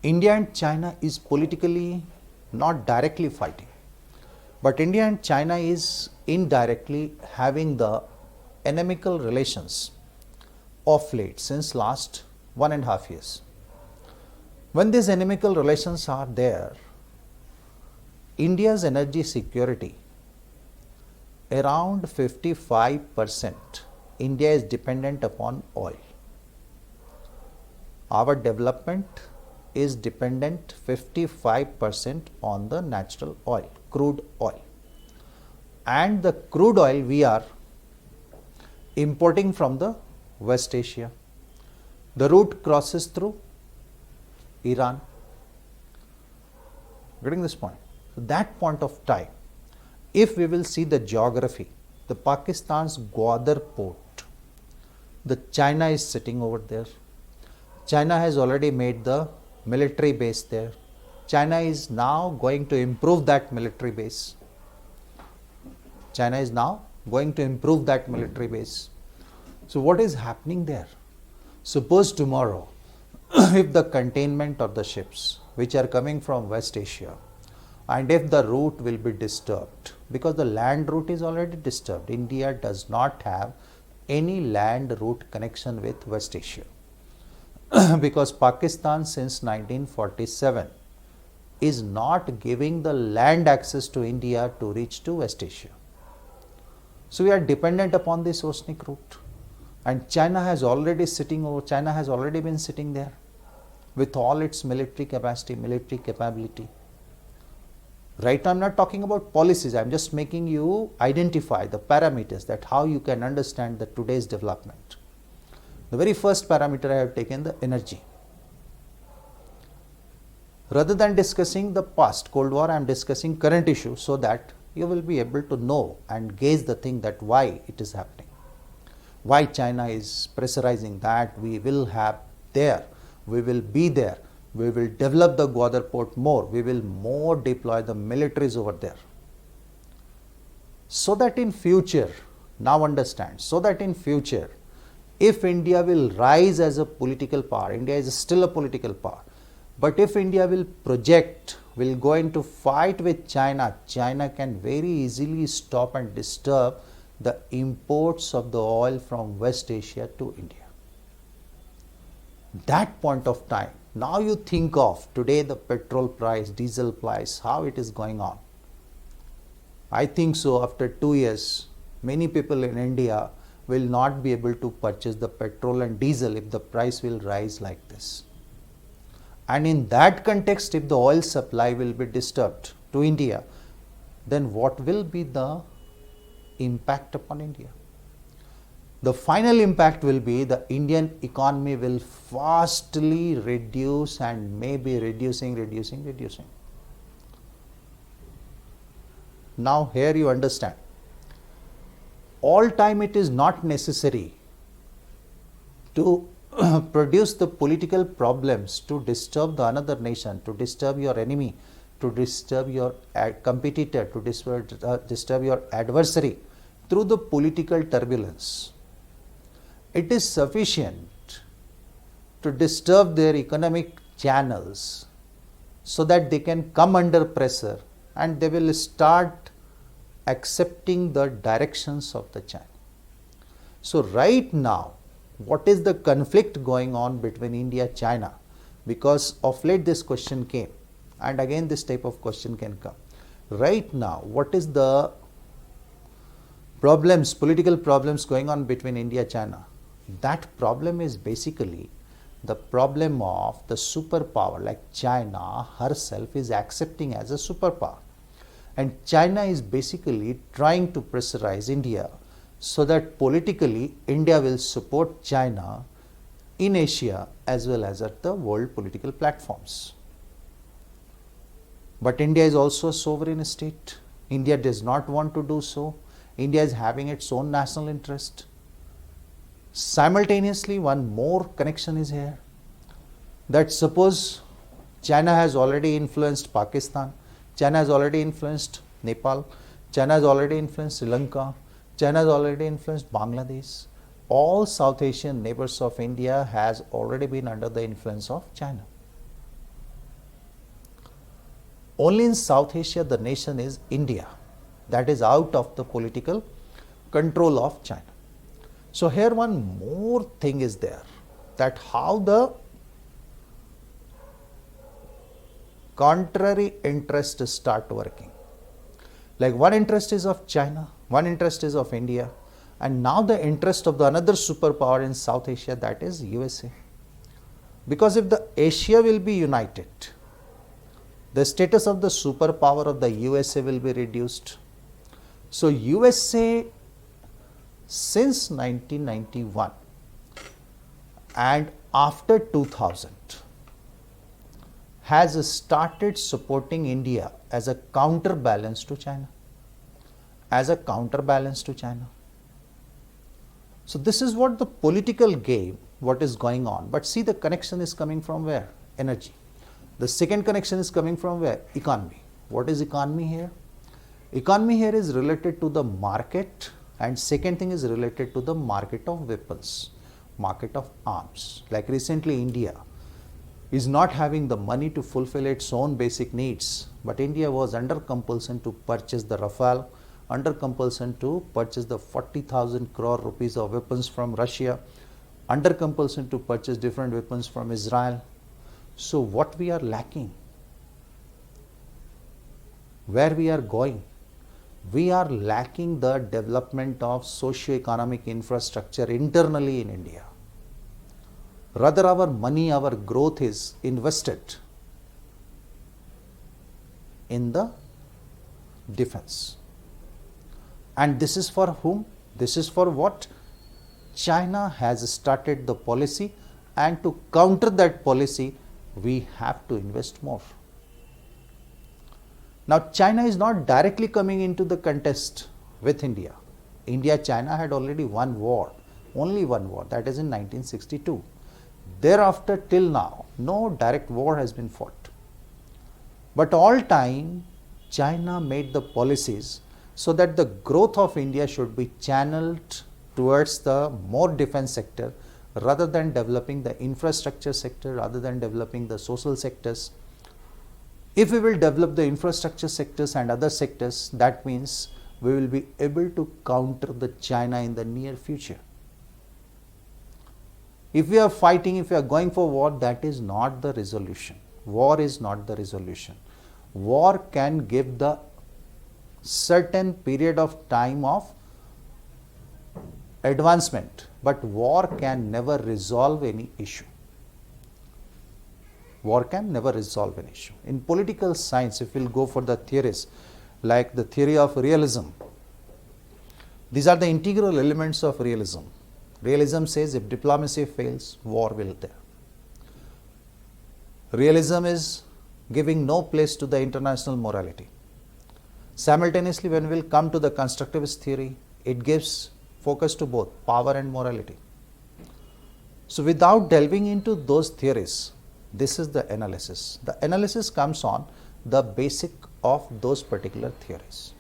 India and China is politically not directly fighting, but India and China is indirectly having the inimical relations of late since last 1.5 years. When these inimical relations are there, India's energy security, around 55%, India is dependent upon oil. Our development is dependent 55% on the natural oil, crude oil. And the crude oil we are importing from the West Asia. The route crosses through Iran. Getting this point? So that point of time, if we will see the geography, the Pakistan's Gwadar port, the China is sitting over there. China has already made the military base there. China is now going to improve that military base. China is now going to improve that military base. So what is happening there? Suppose tomorrow, if the containment of the ships which are coming from West Asia, and if the route will be disturbed, because the land route is already disturbed, India does not have any land route connection with West Asia. Because Pakistan since 1947 is not giving the land access to India to reach to West Asia. So we are dependent upon this oceanic route. And China has already been sitting there with all its military capacity, military capability. Right now I am not talking about policies, I am just making you identify the parameters that how you can understand the today's development. The very first parameter I have taken the energy. Rather than discussing the past, Cold War, I am discussing current issue so that you will be able to know and gauge the thing that why it is happening. Why China is pressurizing that we will have there, we will be there, we will develop the Gwadar port more, we will more deploy the militaries over there. So that in future, now understand, so that in future, if India will rise as a political power, India is still a political power, but if India will project, will go into fight with China, China can very easily stop and disturb the imports of the oil from West Asia to India. That point of time, now you think of today the petrol price, diesel price, how it is going on. I think so after 2 years, many people in India will not be able to purchase the petrol and diesel if the price will rise like this. And in that context, if the oil supply will be disturbed to India, then what will be the impact upon India? The final impact will be the Indian economy will vastly reduce and maybe reducing. Now here you understand. All time it is not necessary to produce the political problems to disturb the another nation, to disturb your enemy, to disturb your competitor, to disturb your adversary through the political turbulence. It is sufficient to disturb their economic channels so that they can come under pressure and they will start accepting the directions of the channel. So right now, what is the conflict going on between India China, because of late this question came, and again this type of question can come. Right now, what is the problems, political problems going on between India China? That problem is basically the problem of the superpower, like China herself is accepting as a superpower, and China is basically trying to pressurize India so that politically India will support China in Asia as well as at the world political platforms. But India is also a sovereign state. India does not want to do so. India is having its own national interest. Simultaneously, one more connection is here, that suppose China has already influenced Pakistan, China has already influenced Nepal, China has already influenced Sri Lanka, China has already influenced Bangladesh. All South Asian neighbors of India has already been under the influence of China. Only in South Asia the nation is India, that is out of the political control of China. So here one more thing is there, that how the contrary interests start working. Like one interest is of China, one interest is of India, and now the interest of the another superpower in South Asia, that is USA. Because if the Asia will be united, the status of the superpower of the USA will be reduced. So USA since 1991 and after 2000 has started supporting India as a counterbalance to China. As a counterbalance to China. So this is what the political game, what is going on. But see, the connection is coming from where? Energy. The second connection is coming from where? Economy. What is economy here? Economy here is related to the market, and second thing is related to the market of weapons, market of arms. Like recently India is not having the money to fulfill its own basic needs, but India was under compulsion to purchase the Rafale, under compulsion to purchase the 40,000 crore rupees of weapons from Russia, under compulsion to purchase different weapons from Israel. So what we are lacking? Where we are going? We are lacking the development of socio-economic infrastructure internally in India. Rather, our money, our growth is invested in the defense. And this is for whom? This is for what? China has started the policy, and to counter that policy, we have to invest more. Now, China is not directly coming into the contest with India. India-China had already won war, only one war, that is in 1962. Thereafter till now, no direct war has been fought. But all time, China made the policies so that the growth of India should be channeled towards the more defense sector rather than developing the infrastructure sector, rather than developing the social sectors. If we will develop the infrastructure sectors and other sectors, that means we will be able to counter the China in the near future. If we are fighting, if we are going for war, that is not the resolution. War is not the resolution. War can give the certain period of time of advancement, but war can never resolve any issue. War can never resolve an issue. In political science, if we will go for the theories, like the theory of realism, these are the integral elements of realism. Realism says if diplomacy fails, war will there. Realism is giving no place to the international morality. Simultaneously, when we will come to the constructivist theory, it gives focus to both power and morality. So without delving into those theories, this is the analysis. The analysis comes on the basic of those particular theories.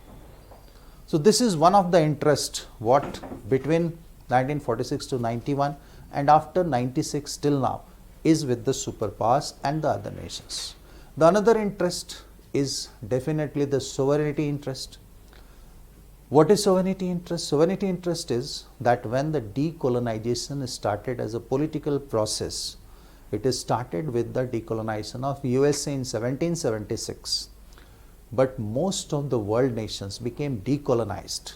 So this is one of the interest what between 1946 to 91 and after 96 till now is with the superpowers and the other nations. The another interest is definitely the sovereignty interest. What is sovereignty interest? Sovereignty interest is that when the decolonization started as a political process, it is started with the decolonization of USA in 1776. But most of the world nations became decolonized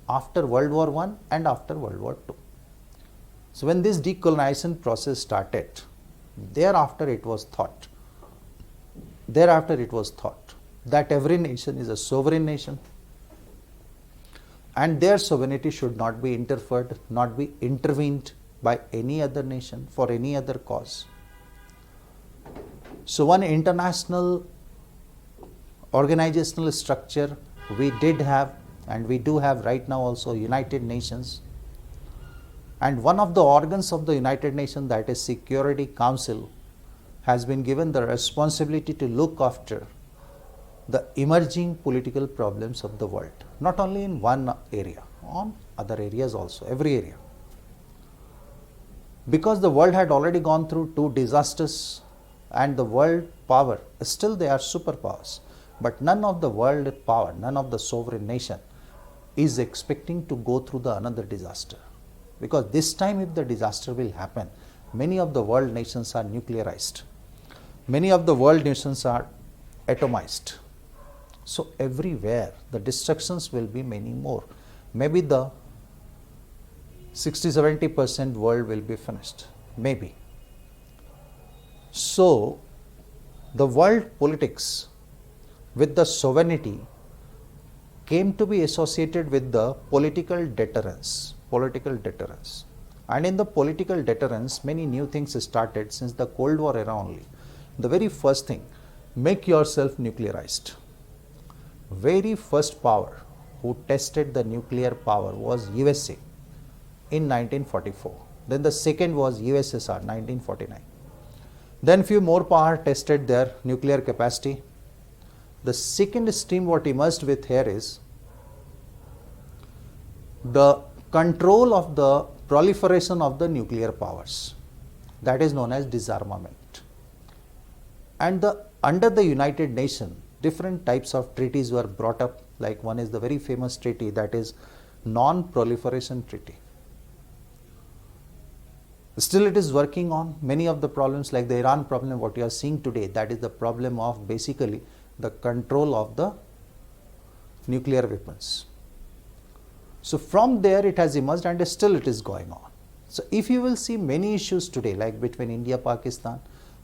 after World War I and after World War II. So when this decolonization process started, thereafter it was thought that every nation is a sovereign nation and their sovereignty should not be interfered, not be intervened by any other nation for any other cause. So one international organizational structure we did have and we do have right now also, United Nations. And one of the organs of the United Nations, that is Security Council, has been given the responsibility to look after the emerging political problems of the world, not only in one area, on other areas also, every area. Because the world had already gone through 2 disasters and the world power, still they are superpowers, but none of the world power, none of the sovereign nation is expecting to go through the another disaster. Because this time if the disaster will happen, many of the world nations are nuclearized. Many of the world nations are atomized. So everywhere the destructions will be many more. Maybe the 60-70% world will be finished. Maybe. So the world politics with the sovereignty came to be associated with the political deterrence. And in the political deterrence, many new things started since the Cold War era only. The very first thing, make yourself nuclearized. Very first power who tested the nuclear power was USA in 1944. Then the second was USSR, 1949. Then few more power tested their nuclear capacity. The second stream what emerged with here is the control of the proliferation of the nuclear powers, that is known as disarmament. And under the United Nations, different types of treaties were brought up, like one is the very famous treaty, that is non-proliferation treaty. Still it is working on many of the problems, like the Iran problem what you are seeing today, that is the problem of basically the control of the nuclear weapons. So from there it has emerged and still it is going on. So if you will see many issues today, like between India, Pakistan,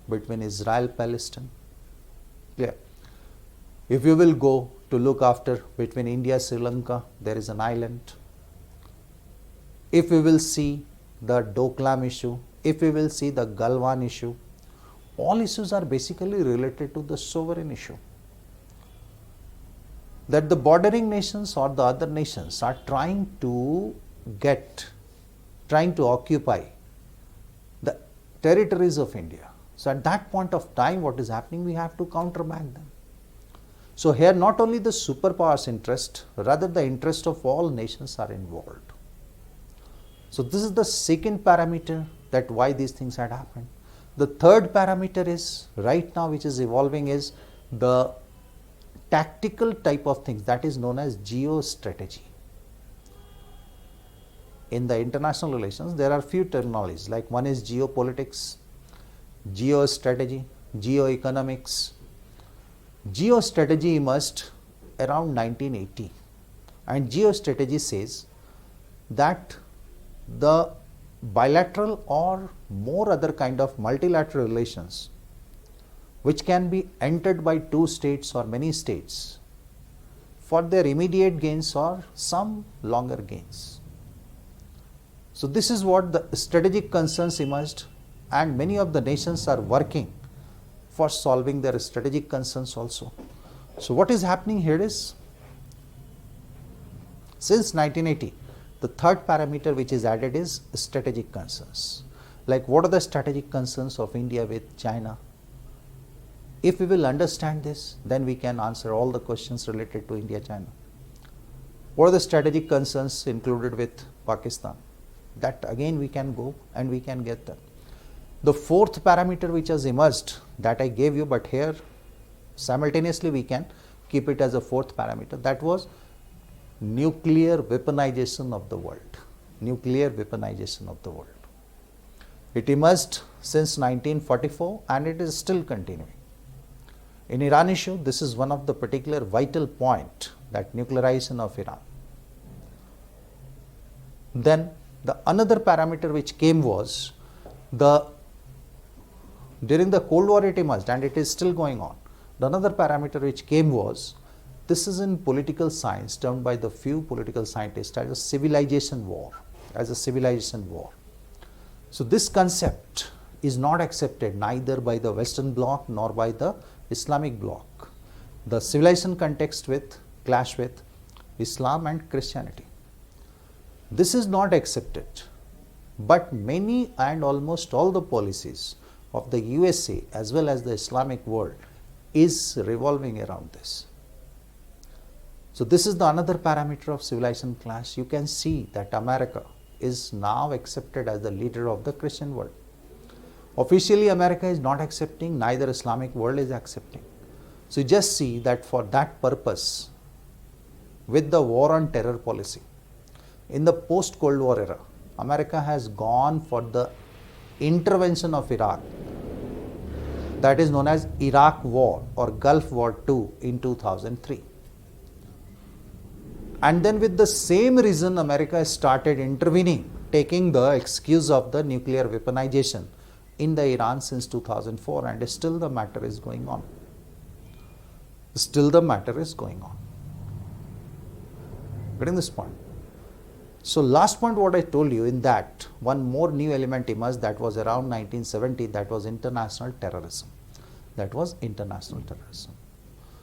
between Israel, Palestine, clear. If you will go to look after between India, Sri Lanka, there is an island. If we will see the Doklam issue, if we will see the Galwan issue, all issues are basically related to the sovereign issue. That the bordering nations or the other nations are trying to occupy the territories of India. So at that point of time, what is happening, we have to countermand them. So here not only the superpowers interest, rather the interest of all nations are involved. So this is the second parameter, that why these things had happened. The third parameter is right now which is evolving is the tactical type of things, that is known as geostrategy. In the international relations, there are few terminologies, like one is geopolitics, geostrategy, geoeconomics. Geostrategy emerged around 1980, and geostrategy says that the bilateral or more other kind of multilateral relations which can be entered by 2 states or many states for their immediate gains or some longer gains. So this is what the strategic concerns emerged, and many of the nations are working for solving their strategic concerns also. So what is happening here is, since 1980, the third parameter which is added is strategic concerns. Like what are the strategic concerns of India with China? If we will understand this, then we can answer all the questions related to India, China. What are the strategic concerns included with Pakistan? That again we can go and we can get them. The fourth parameter which has emerged, that I gave you, but here simultaneously we can keep it as a fourth parameter, that was nuclear weaponization of the world. Nuclear weaponization of the world. It emerged since 1944 and it is still continuing. In Iran issue, this is one of the particular vital point, that nuclearization of Iran. Then the another parameter which came was during the Cold War it emerged and it is still going on. The another parameter which came was, this is in political science termed by the few political scientists as a civilization war, So this concept is not accepted neither by the Western bloc nor by the Islamic bloc. The civilization context clash with Islam and Christianity. This is not accepted, but many and almost all the policies of the USA as well as the Islamic world is revolving around this. So this is the another parameter of civilization clash. You can see that America is now accepted as the leader of the Christian world. Officially America is not accepting, neither Islamic world is accepting. So you just see that for that purpose, with the war on terror policy, in the post-Cold War era, America has gone for the intervention of Iraq, that is known as Iraq War or Gulf War II in 2003. And then with the same reason, America started intervening, taking the excuse of the nuclear weaponization in the Iran since 2004, and still the matter is going on. Getting this point? So last point what I told you, in that one more new element emerged, that was around 1970, that was international terrorism.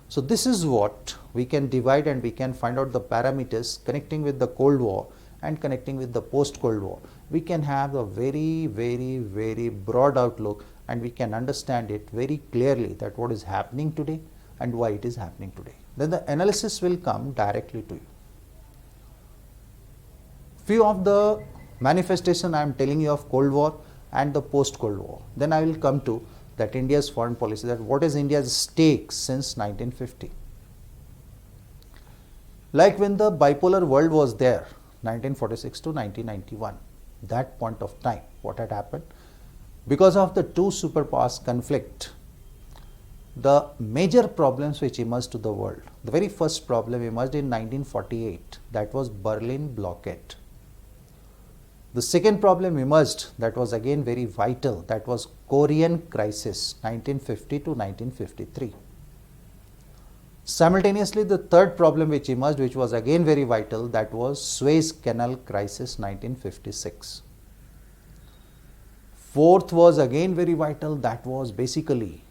So this is what we can divide, and we can find out the parameters connecting with the Cold War and connecting with the post-Cold War. We can have a very, very, very broad outlook, and we can understand it very clearly that what is happening today and why it is happening today. Then the analysis will come directly to you. Few of the manifestation I am telling you of Cold War and the post-Cold War. Then I will come to that India's foreign policy, that what is India's stake since 1950. Like when the bipolar world was there, 1946 to 1991, that point of time, what had happened? Because of the two superpowers conflict, the major problems which emerged to the world, the very first problem emerged in 1948, that was Berlin blockade. The second problem emerged, that was again very vital, that was Korean crisis 1950 to 1953. Simultaneously, the third problem which emerged, which was again very vital, that was Suez Canal crisis 1956. Fourth was again very vital, that was basically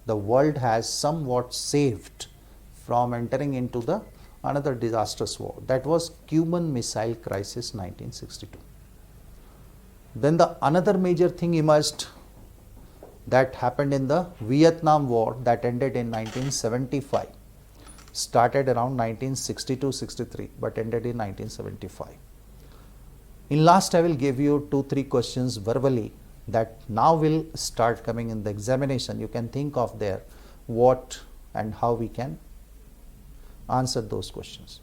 the world has somewhat saved from entering into the another disastrous war, that was Cuban Missile Crisis 1962. Then the another major thing emerged, that happened in the Vietnam War, that ended in 1975, started around 1962-63 but ended in 1975. In last I will give you 2-3 questions verbally that now will start coming in the examination. You can think of there what and how we can answer those questions.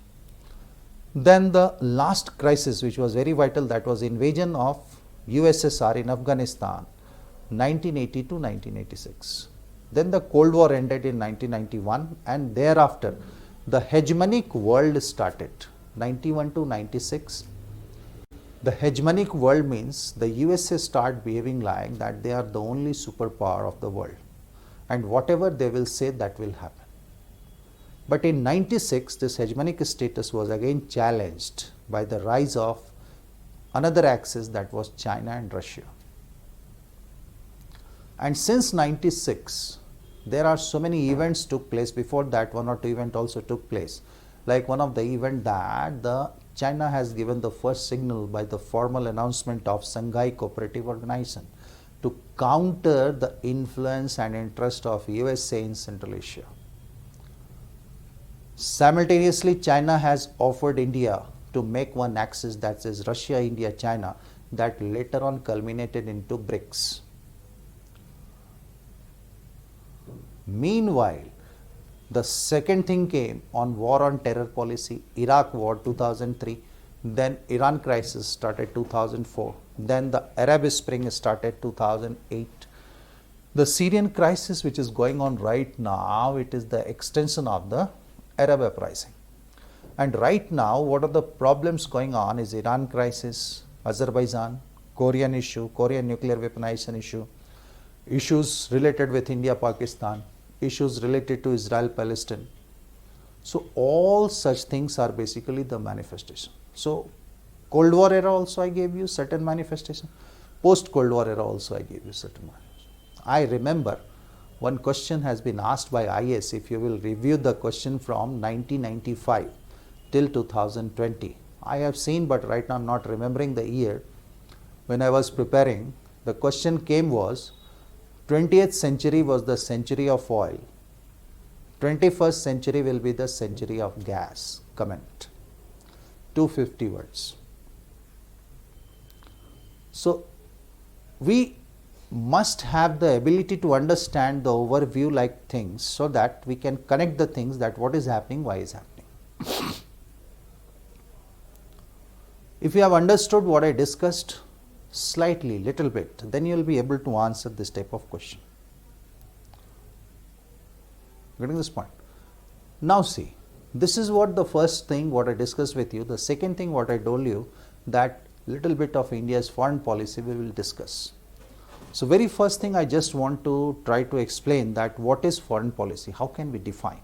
Then the last crisis which was very vital, that was invasion of USSR in Afghanistan 1980 to 1986. Then the Cold War ended in 1991, and thereafter the hegemonic world started 91 to 96. The hegemonic world means the USA start behaving like that they are the only superpower of the world, and whatever they will say, that will happen. But in 96, this hegemonic status was again challenged by the rise of another axis, that was China and Russia. And since 96, there are so many events took place. Before that, 1 or 2 events also took place. Like one of the event that the China has given the first signal by the formal announcement of Shanghai Cooperative Organization to counter the influence and interest of USA in Central Asia. Simultaneously, China has offered India to make one axis, that is Russia, India, China, that later on culminated into BRICS. Meanwhile, The second thing came on war on terror policy, Iraq war 2003, then Iran crisis started 2004, then the Arab Spring started 2008. The Syrian crisis which is going on right now, it is the extension of the Arab uprising. And right now, what are the problems going on is Iran crisis, Azerbaijan, Korean issue, Korean nuclear weaponization issue, issues related with India, Pakistan, issues related to Israel, Palestine. So all such things are basically the manifestation. So Cold War era also I gave you certain manifestation. Post Cold War era also I gave you certain manifestation. I remember one question has been asked by IS, if you will review the question from 1995 till 2020. I have seen, but right now I am not remembering the year. When I was preparing, the question came was, 20th century was the century of oil. 21st century will be the century of gas. Comment. 250 words. So, we must have the ability to understand the overview like things so that we can connect the things that what is happening, why is happening. If you have understood what I discussed slightly, little bit, then you will be able to answer this type of question. Getting this point? Now see, this is what the first thing what I discussed with you. The second thing what I told you, that little bit of India's foreign policy we will discuss. So very first thing I just want to try to explain that what is foreign policy, how can we define.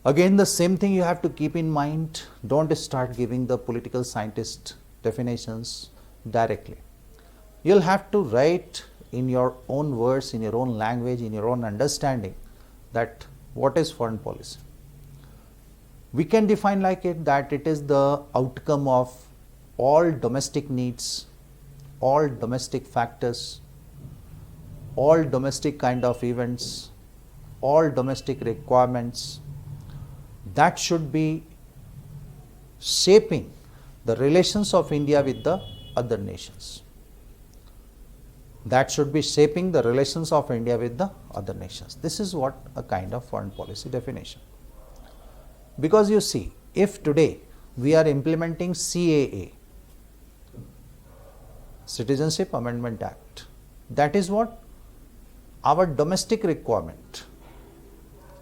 Again the same thing you have to keep in mind, don't start giving the political scientist definitions directly. You'll have to write in your own words, in your own language, in your own understanding that what is foreign policy. We can define like it that it is the outcome of all domestic needs, all domestic factors, all domestic kind of events, all domestic requirements that should be shaping the relations of India with the other nations. That should be shaping the relations of India with the other nations. This is what a kind of foreign policy definition. Because you see, if today we are implementing CAA, Citizenship Amendment Act, that is what? Our domestic requirement,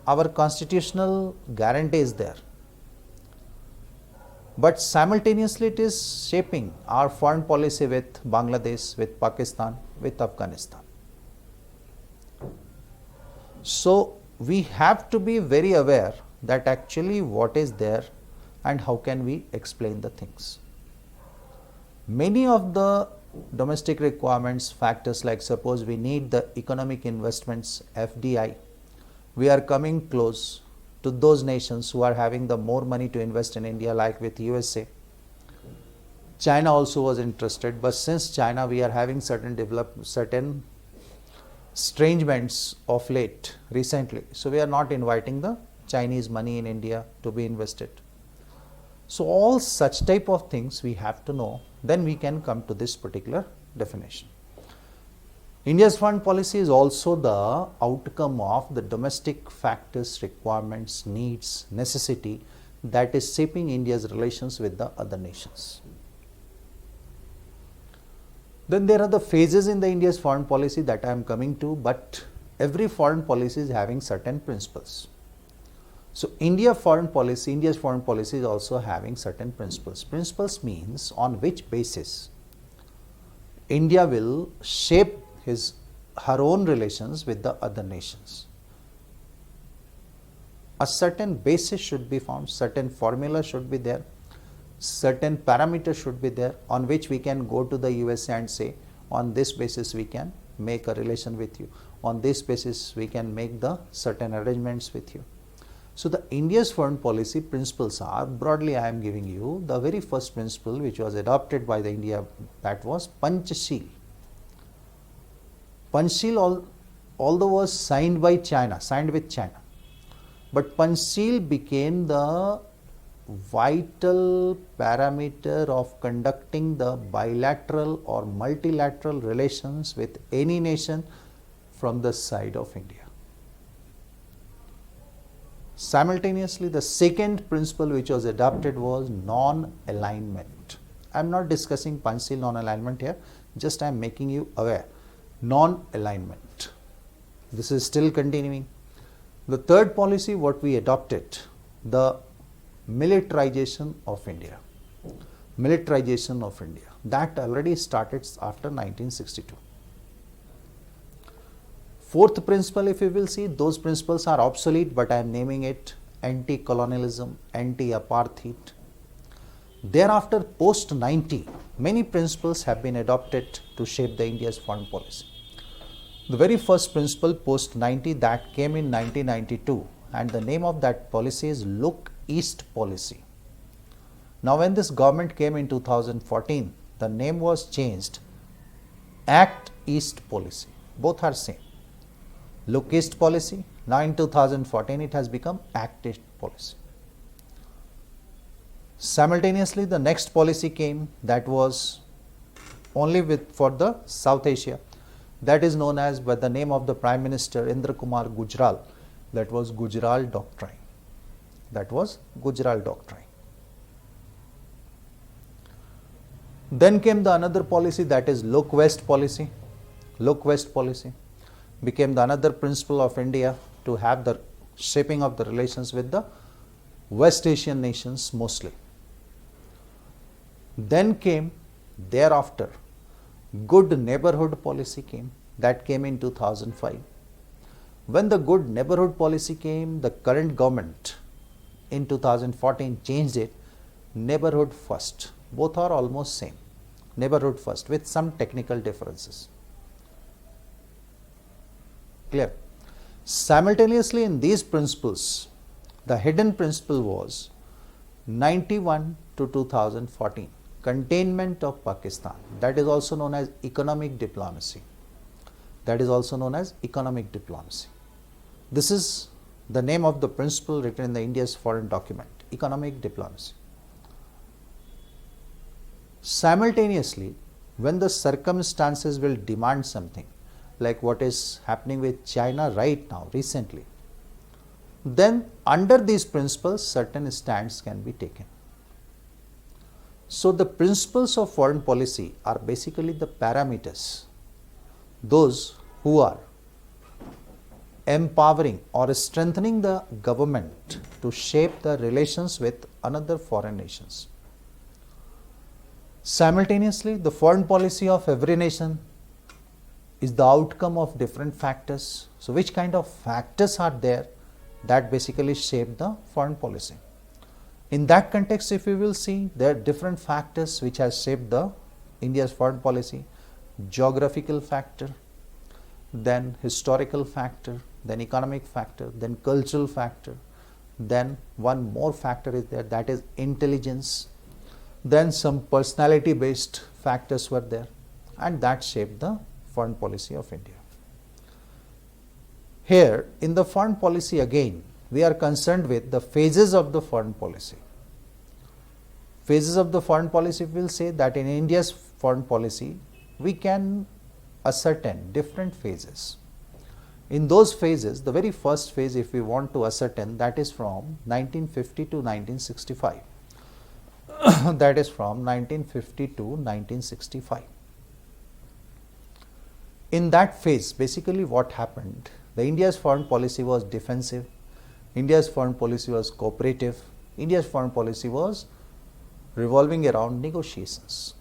our constitutional guarantee is there. But simultaneously it is shaping our foreign policy with Bangladesh, with Pakistan, with Afghanistan. So we have to be very aware that actually what is there and how can we explain the things. Many of the domestic requirements, factors like suppose we need the economic investments, FDI, we are coming close to those nations who are having the more money to invest in India, like with USA. China also was interested, but since China we are having certain estrangements of late recently, so we are not inviting the Chinese money in India to be invested. So all such type of things we have to know, then we can come to this particular definition. India's foreign policy is also the outcome of the domestic factors, requirements, needs, necessity that is shaping India's relations with the other nations. Then there are the phases in the India's foreign policy that I am coming to, but every foreign policy is having certain principles. So India's foreign policy is also having certain principles. Principles means on which basis India will shape her own relations with the other nations. A certain basis should be found, certain formula should be there, certain parameters should be there on which we can go to the USA and say, on this basis we can make a relation with you, on this basis we can make the certain arrangements with you. So the India's foreign policy principles are, broadly I am giving you the very first principle which was adopted by the India, that was Panchashil. Panchashil although was signed with China, but Panchashil became the vital parameter of conducting the bilateral or multilateral relations with any nation from the side of India. Simultaneously, the second principle which was adopted was non-alignment. I am not discussing Panchsheel non-alignment here, just I am making you aware. Non-alignment. This is still continuing. The third policy what we adopted, the militarization of India. Militarization of India. That already started after 1962. Fourth principle, if you will see, those principles are obsolete, but I am naming it anti-colonialism, anti-apartheid. Thereafter, post-90, many principles have been adopted to shape the India's foreign policy. The very first principle post-90 that came in 1992, and the name of that policy is Look East policy. Now, when this government came in 2014, the name was changed Act East policy. Both are same. Look East policy. Now in 2014 it has become Act East policy. Simultaneously, the next policy came that was only for the South Asia. That is known as by the name of the Prime Minister Indra Kumar Gujral. That was Gujral Doctrine. That was Gujral Doctrine. Then came the another policy, that is Look West policy. Look West policy became the another principle of India to have the shaping of the relations with the West Asian nations mostly. Then came thereafter Good Neighborhood policy came, that came in 2005. When the Good Neighborhood policy came, the current government in 2014 changed it Neighborhood First. Both are almost same, Neighborhood First with some technical differences. Clear? Simultaneously, in these principles, the hidden principle was 91 to 2014, containment of Pakistan. That is also known as economic diplomacy. That is also known as economic diplomacy. This is the name of the principle written in the India's foreign document, economic diplomacy. Simultaneously, when the circumstances will demand something, like what is happening with China right now, recently, then under these principles, certain stands can be taken. So the principles of foreign policy are basically the parameters, those who are empowering or strengthening the government to shape the relations with another foreign nations. Simultaneously, the foreign policy of every nation is the outcome of different factors. So which kind of factors are there that basically shape the foreign policy? In that context, if we will see, there are different factors which have shaped the India's foreign policy: geographical factor, then historical factor, then economic factor, then cultural factor, then one more factor is there, that is intelligence, then some personality based factors were there, and that shaped the foreign policy of India. Here in the foreign policy again, we are concerned with the phases of the foreign policy. Phases of the foreign policy, we will say that in India's foreign policy, we can ascertain different phases. In those phases, the very first phase, if we want to ascertain, that is from 1950 to 1965. That is from 1950 to 1965. In that phase, basically what happened, the India's foreign policy was defensive, India's foreign policy was cooperative, India's foreign policy was revolving around negotiations.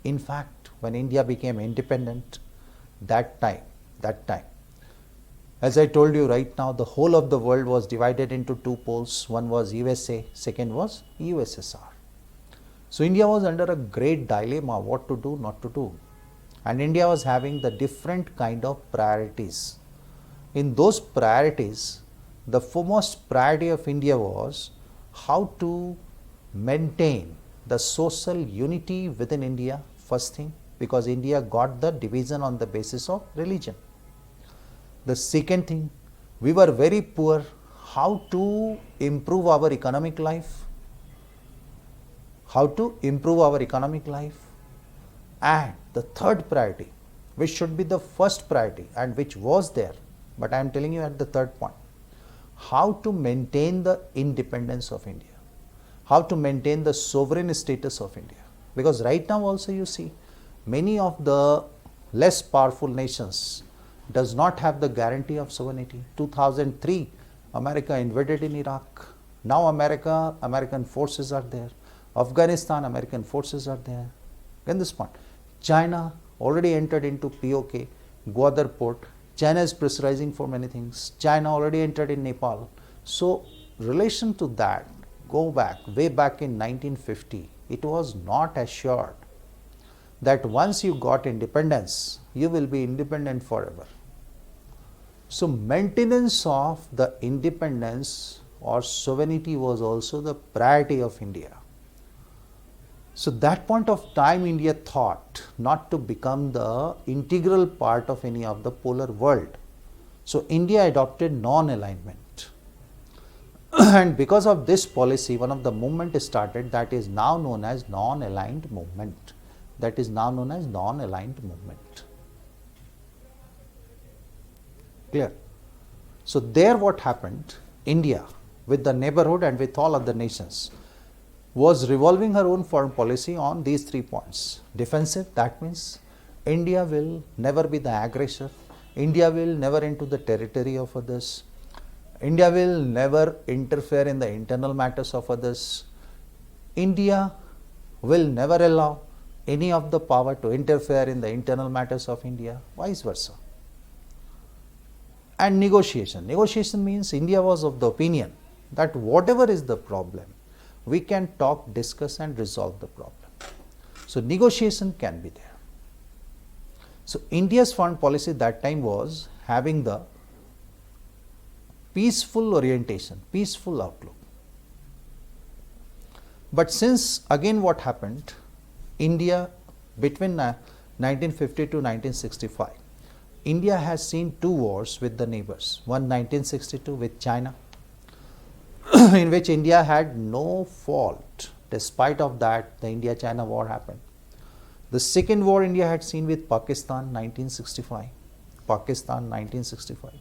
In fact, when India became independent, that time, as I told you right now, the whole of the world was divided into two poles. One was USA, second was USSR. So India was under a great dilemma, what to do, not to do. And India was having the different kind of priorities. In those priorities, the foremost priority of India was how to maintain the social unity within India, first thing, because India got the division on the basis of religion. The second thing, we were very poor, how to improve our economic life, and the third priority, which should be the first priority and which was there, but I am telling you at the third point, how to maintain the independence of India, how to maintain the sovereign status of India. Because right now also you see many of the less powerful nations does not have the guarantee of sovereignty. 2003 America invaded in Iraq. Now American forces are there. Afghanistan, American forces are there. In this point, China already entered into POK, Gwadar port. China is pressurizing for many things. China already entered in Nepal. So, relation to that, go back, way back in 1950, it was not assured that once you got independence, you will be independent forever. So, maintenance of the independence or sovereignty was also the priority of India. So, that point of time India thought not to become the integral part of any of the polar world. So, India adopted non-alignment. And because of this policy, one of the movement started that is now known as non-aligned movement. That is now known as non-aligned movement. Clear? So, there what happened, India with the neighborhood and with all other nations was revolving her own foreign policy on these 3 points. Defensive, that means India will never be the aggressor, India will never into the territory of others, India will never interfere in the internal matters of others, India will never allow any of the power to interfere in the internal matters of India, vice versa. And negotiation. Negotiation means India was of the opinion that whatever is the problem, we can talk, discuss and resolve the problem. So, negotiation can be there. So, India's foreign policy that time was having the peaceful orientation, peaceful outlook. But again what happened, India between 1950 to 1965, India has seen 2 wars with the neighbors. One 1962 with China, in which India had no fault. Despite of that, the India-China war happened. The second war India had seen with Pakistan 1965. Pakistan 1965.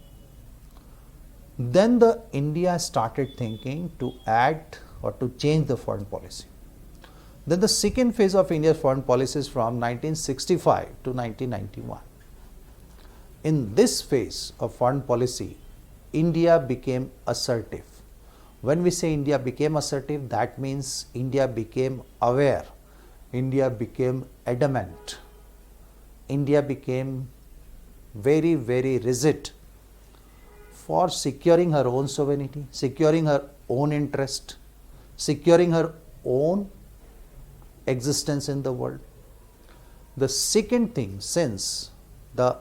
Then the India started thinking to add or to change the foreign policy. Then the second phase of India's foreign policy is from 1965 to 1991. In this phase of foreign policy, India became assertive. When we say India became assertive, that means India became aware, India became adamant, India became very, very rigid for securing her own sovereignty, securing her own interest, securing her own existence in the world. The second thing, since the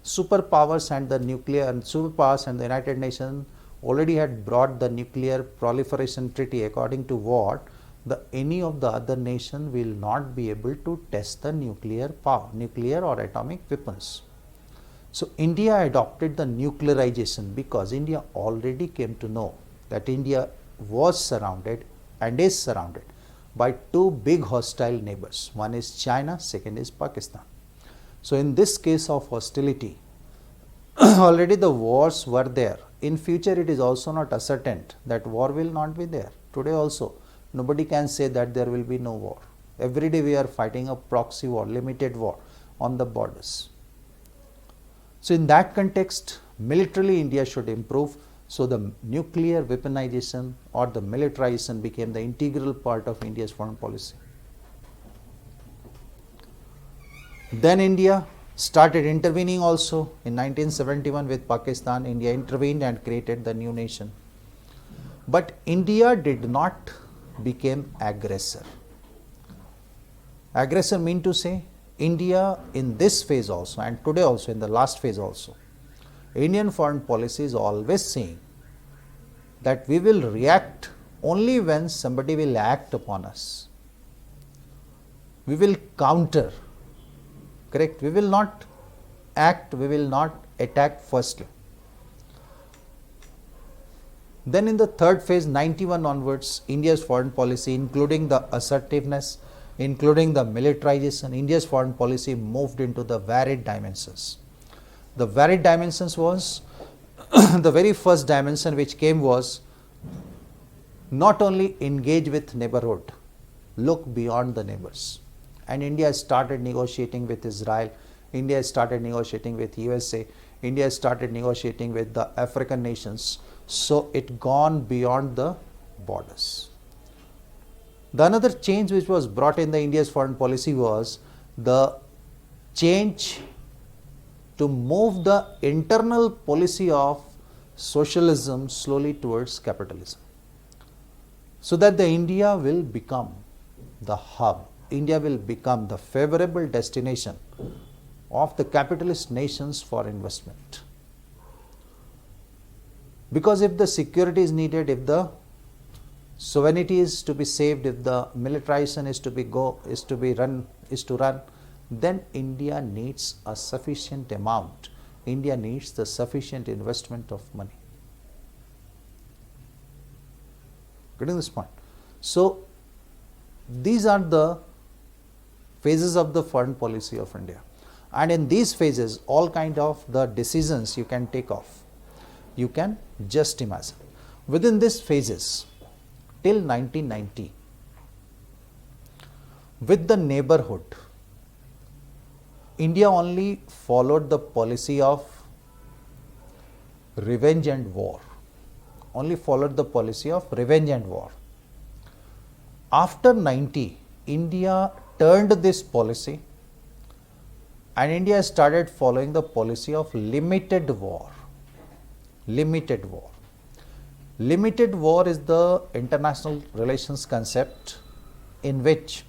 superpowers and the superpowers and the United Nations already had brought the nuclear proliferation treaty, according to what any of the other nation will not be able to test the nuclear power, nuclear or atomic weapons. So, India adopted the nuclearization because India already came to know that India was surrounded and is surrounded by 2 big hostile neighbors. One is China, second is Pakistan. So, in this case of hostility, already the wars were there. In future, it is also not ascertained that war will not be there. Today also, nobody can say that there will be no war. Every day we are fighting a proxy war, limited war on the borders. So, in that context, militarily India should improve. So, the nuclear weaponization or the militarization became the integral part of India's foreign policy. Then India started intervening also. In 1971 with Pakistan, India intervened and created the new nation. But India did not become aggressor. Aggressor mean to say, India in this phase also and today also in the last phase also, Indian foreign policy is always saying that we will react only when somebody will act upon us. We will counter, correct? We will not act, we will not attack firstly. Then in the third phase, 91 onwards, India's foreign policy, including the assertiveness, including the militarization, India's foreign policy moved into the varied dimensions. The varied dimensions was the very first dimension which came was not only engage with neighborhood, look beyond the neighbors. And India started negotiating with Israel, India started negotiating with USA, India started negotiating with the African nations. So it gone beyond the borders. The another change which was brought in the India's foreign policy was the change to move the internal policy of socialism slowly towards capitalism, so that the India will become the hub, India will become the favorable destination of the capitalist nations for investment. Because if the security is needed, if the sovereignty is to be saved, if the militarization is to run, then India needs a sufficient amount. India needs the sufficient investment of money. Getting this point? So these are the phases of the foreign policy of India, and in these phases, all kind of the decisions you can take off. You can just imagine within these phases till 1990, with the neighborhood, India only followed the policy of revenge and war. Only followed the policy of revenge and war. After 90, India turned this policy and India started following the policy of limited war. Limited war. Limited war is the international relations concept in which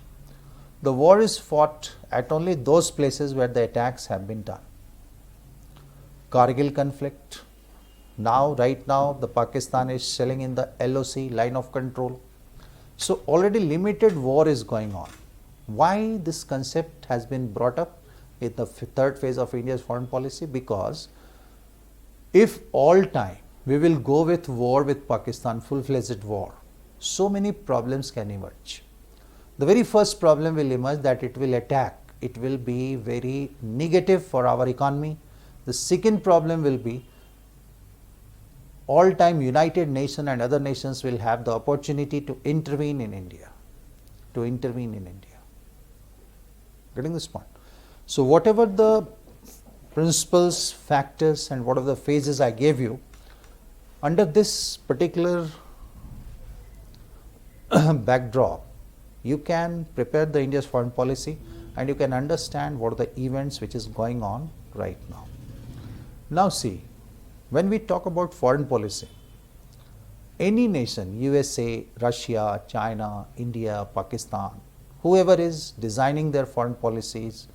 the war is fought at only those places where the attacks have been done. Kargil conflict. Right now, the Pakistan is selling in the LOC, line of control. So already limited war is going on. Why this concept has been brought up in the third phase of India's foreign policy? Because if all time we will go with war with Pakistan, full-fledged war, so many problems can emerge. The very first problem will emerge that it will attack. It will be very negative for our economy. The second problem will be all time United Nations and other nations will have the opportunity to intervene in India. Getting this point? So whatever the principles, factors and whatever the phases I gave you, under this particular backdrop, you can prepare the India's foreign policy and you can understand what are the events which is going on right now. Now see, when we talk about foreign policy, any nation, USA, Russia, China, India, Pakistan, whoever is designing their foreign policies,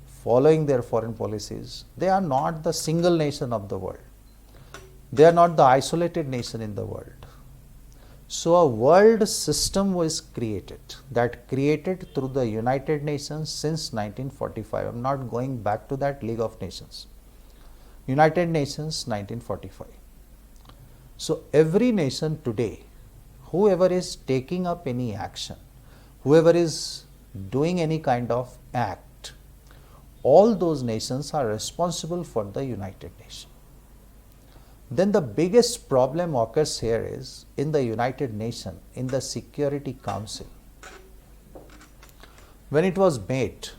following their foreign policies, they are not the single nation of the world. They are not the isolated nation in the world. So a world system was created, that created through the United Nations since 1945. I am not going back to that League of Nations. United Nations 1945. So every nation today, whoever is taking up any action, whoever is doing any kind of act, all those nations are responsible for the United Nations. Then the biggest problem occurs here is in the United Nations, in the Security Council. When it was made,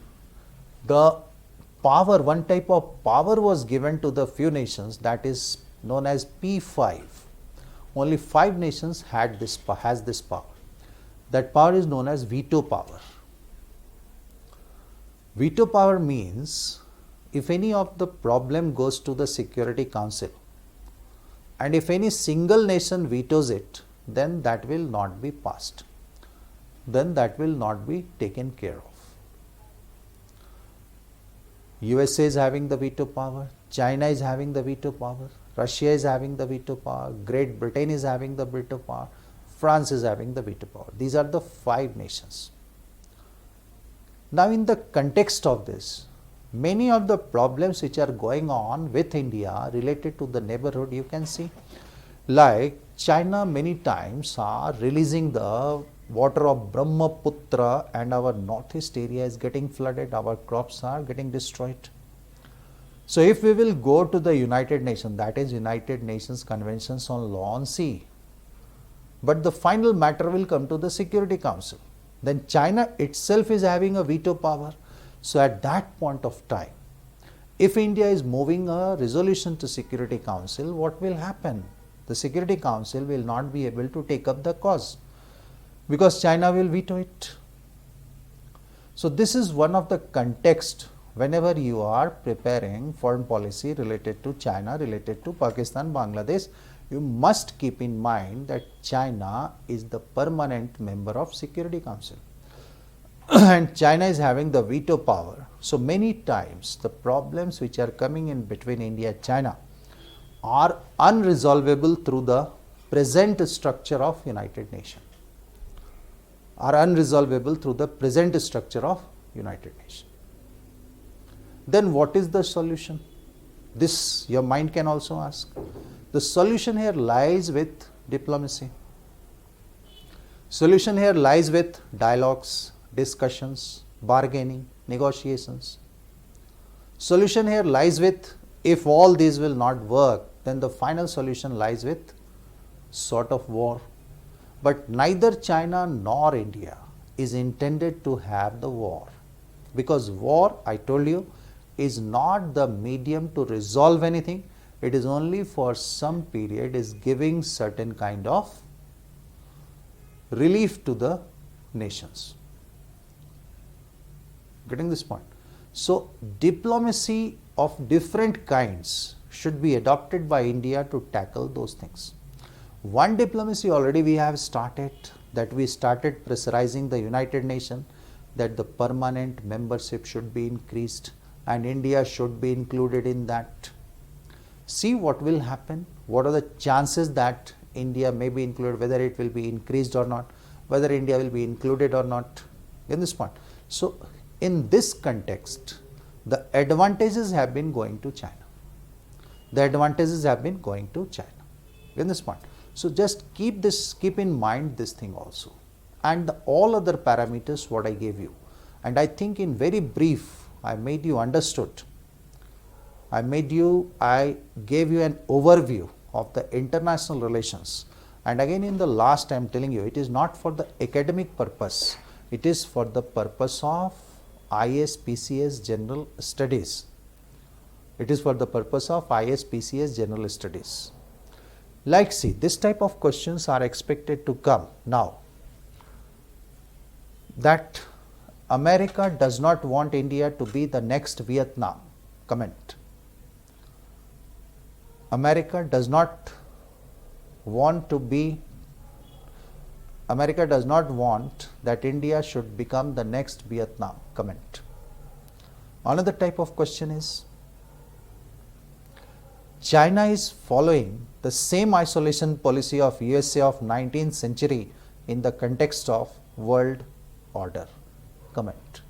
the power, one type of power was given to the few nations, that is known as P5. Only 5 nations has this power. That power is known as veto power. Veto power means if any of the problem goes to the Security Council, and if any single nation vetoes it, then that will not be passed. Then that will not be taken care of. USA is having the veto power, China is having the veto power, Russia is having the veto power, Great Britain is having the veto power, France is having the veto power. These are the 5 nations. Now in the context of this, many of the problems which are going on with India related to the neighborhood, you can see, like China many times are releasing the water of Brahmaputra and our northeast area is getting flooded, our crops are getting destroyed. So if we will go to the United Nations, that is United Nations Conventions on Law on Sea, but the final matter will come to the Security Council. Then China itself is having a veto power. So at that point of time, if India is moving a resolution to Security Council, what will happen? The Security Council will not be able to take up the cause because China will veto it. So this is one of the context whenever you are preparing foreign policy related to China, related to Pakistan, Bangladesh, you must keep in mind that China is the permanent member of Security Council and China is having the veto power. So many times the problems which are coming in between India and China are unresolvable through the present structure of United Nations, Then what is the solution? This your mind can also ask. The solution here lies with diplomacy. Solution here lies with dialogues, discussions, bargaining, negotiations. Solution here lies with, if all these will not work, then the final solution lies with sort of war. But neither China nor India is intended to have the war, because war, I told you, is not the medium to resolve anything. It is only for some period, is giving certain kind of relief to the nations. Getting this point? So diplomacy of different kinds should be adopted by India to tackle those things. One diplomacy already we have started, that we started pressurizing the United Nations that the permanent membership should be increased and India should be included in that. See what will happen, what are the chances that India may be included, whether it will be increased or not, whether India will be included or not in this point. So in this context, the advantages have been going to China. In this point. So just keep in mind this thing also, and all other parameters what I gave you. And I think in very brief, I made you understood. I gave you an overview of the international relations. And again in the last I am telling you, it is not for the academic purpose. It is for the purpose of ISPCS General Studies. Like see, this type of questions are expected to come now. That America does not want India to be the next Vietnam. Comment. America does not want that India should become the next Vietnam. Comment. Another type of question is, China is following the same isolation policy of USA of 19th century in the context of world order. Comment.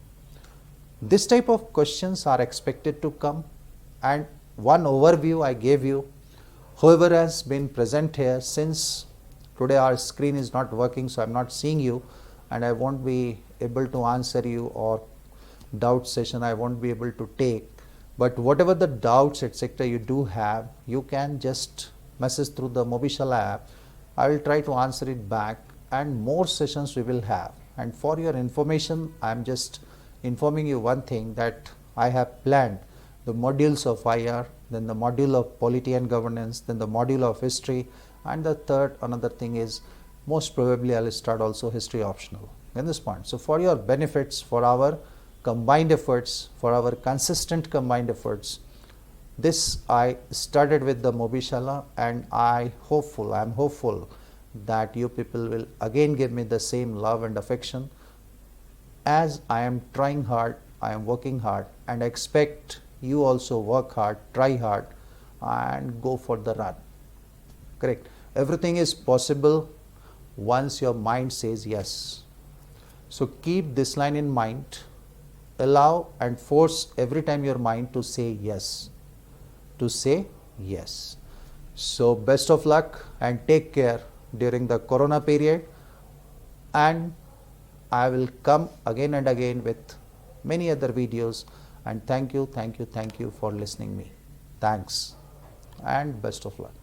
This type of questions are expected to come, and one overview I gave you. Whoever has been present here, since today our screen is not working, so I am not seeing you and I won't be able to answer you, or doubt session I won't be able to take. But whatever the doubts etc. you do have, you can just message through the Mobishala app. I will try to answer it back, and more sessions we will have. And for your information, I am just informing you one thing, that I have planned the modules of IR, then the module of polity and governance, then the module of history, and the third another thing is, most probably I will start also history optional in this point. So for your benefits, for our combined efforts, for our consistent combined efforts, this I started with the Mobishala, and I am hopeful that you people will again give me the same love and affection, as I am trying hard, I am working hard, and I expect you also work hard, try hard, and go for the run. Correct. Everything is possible once your mind says yes. So keep this line in mind. Allow and force every time your mind to say yes. So best of luck and take care during the corona period, and I will come again and again with many other videos, And thank you for listening me. Thanks and best of luck.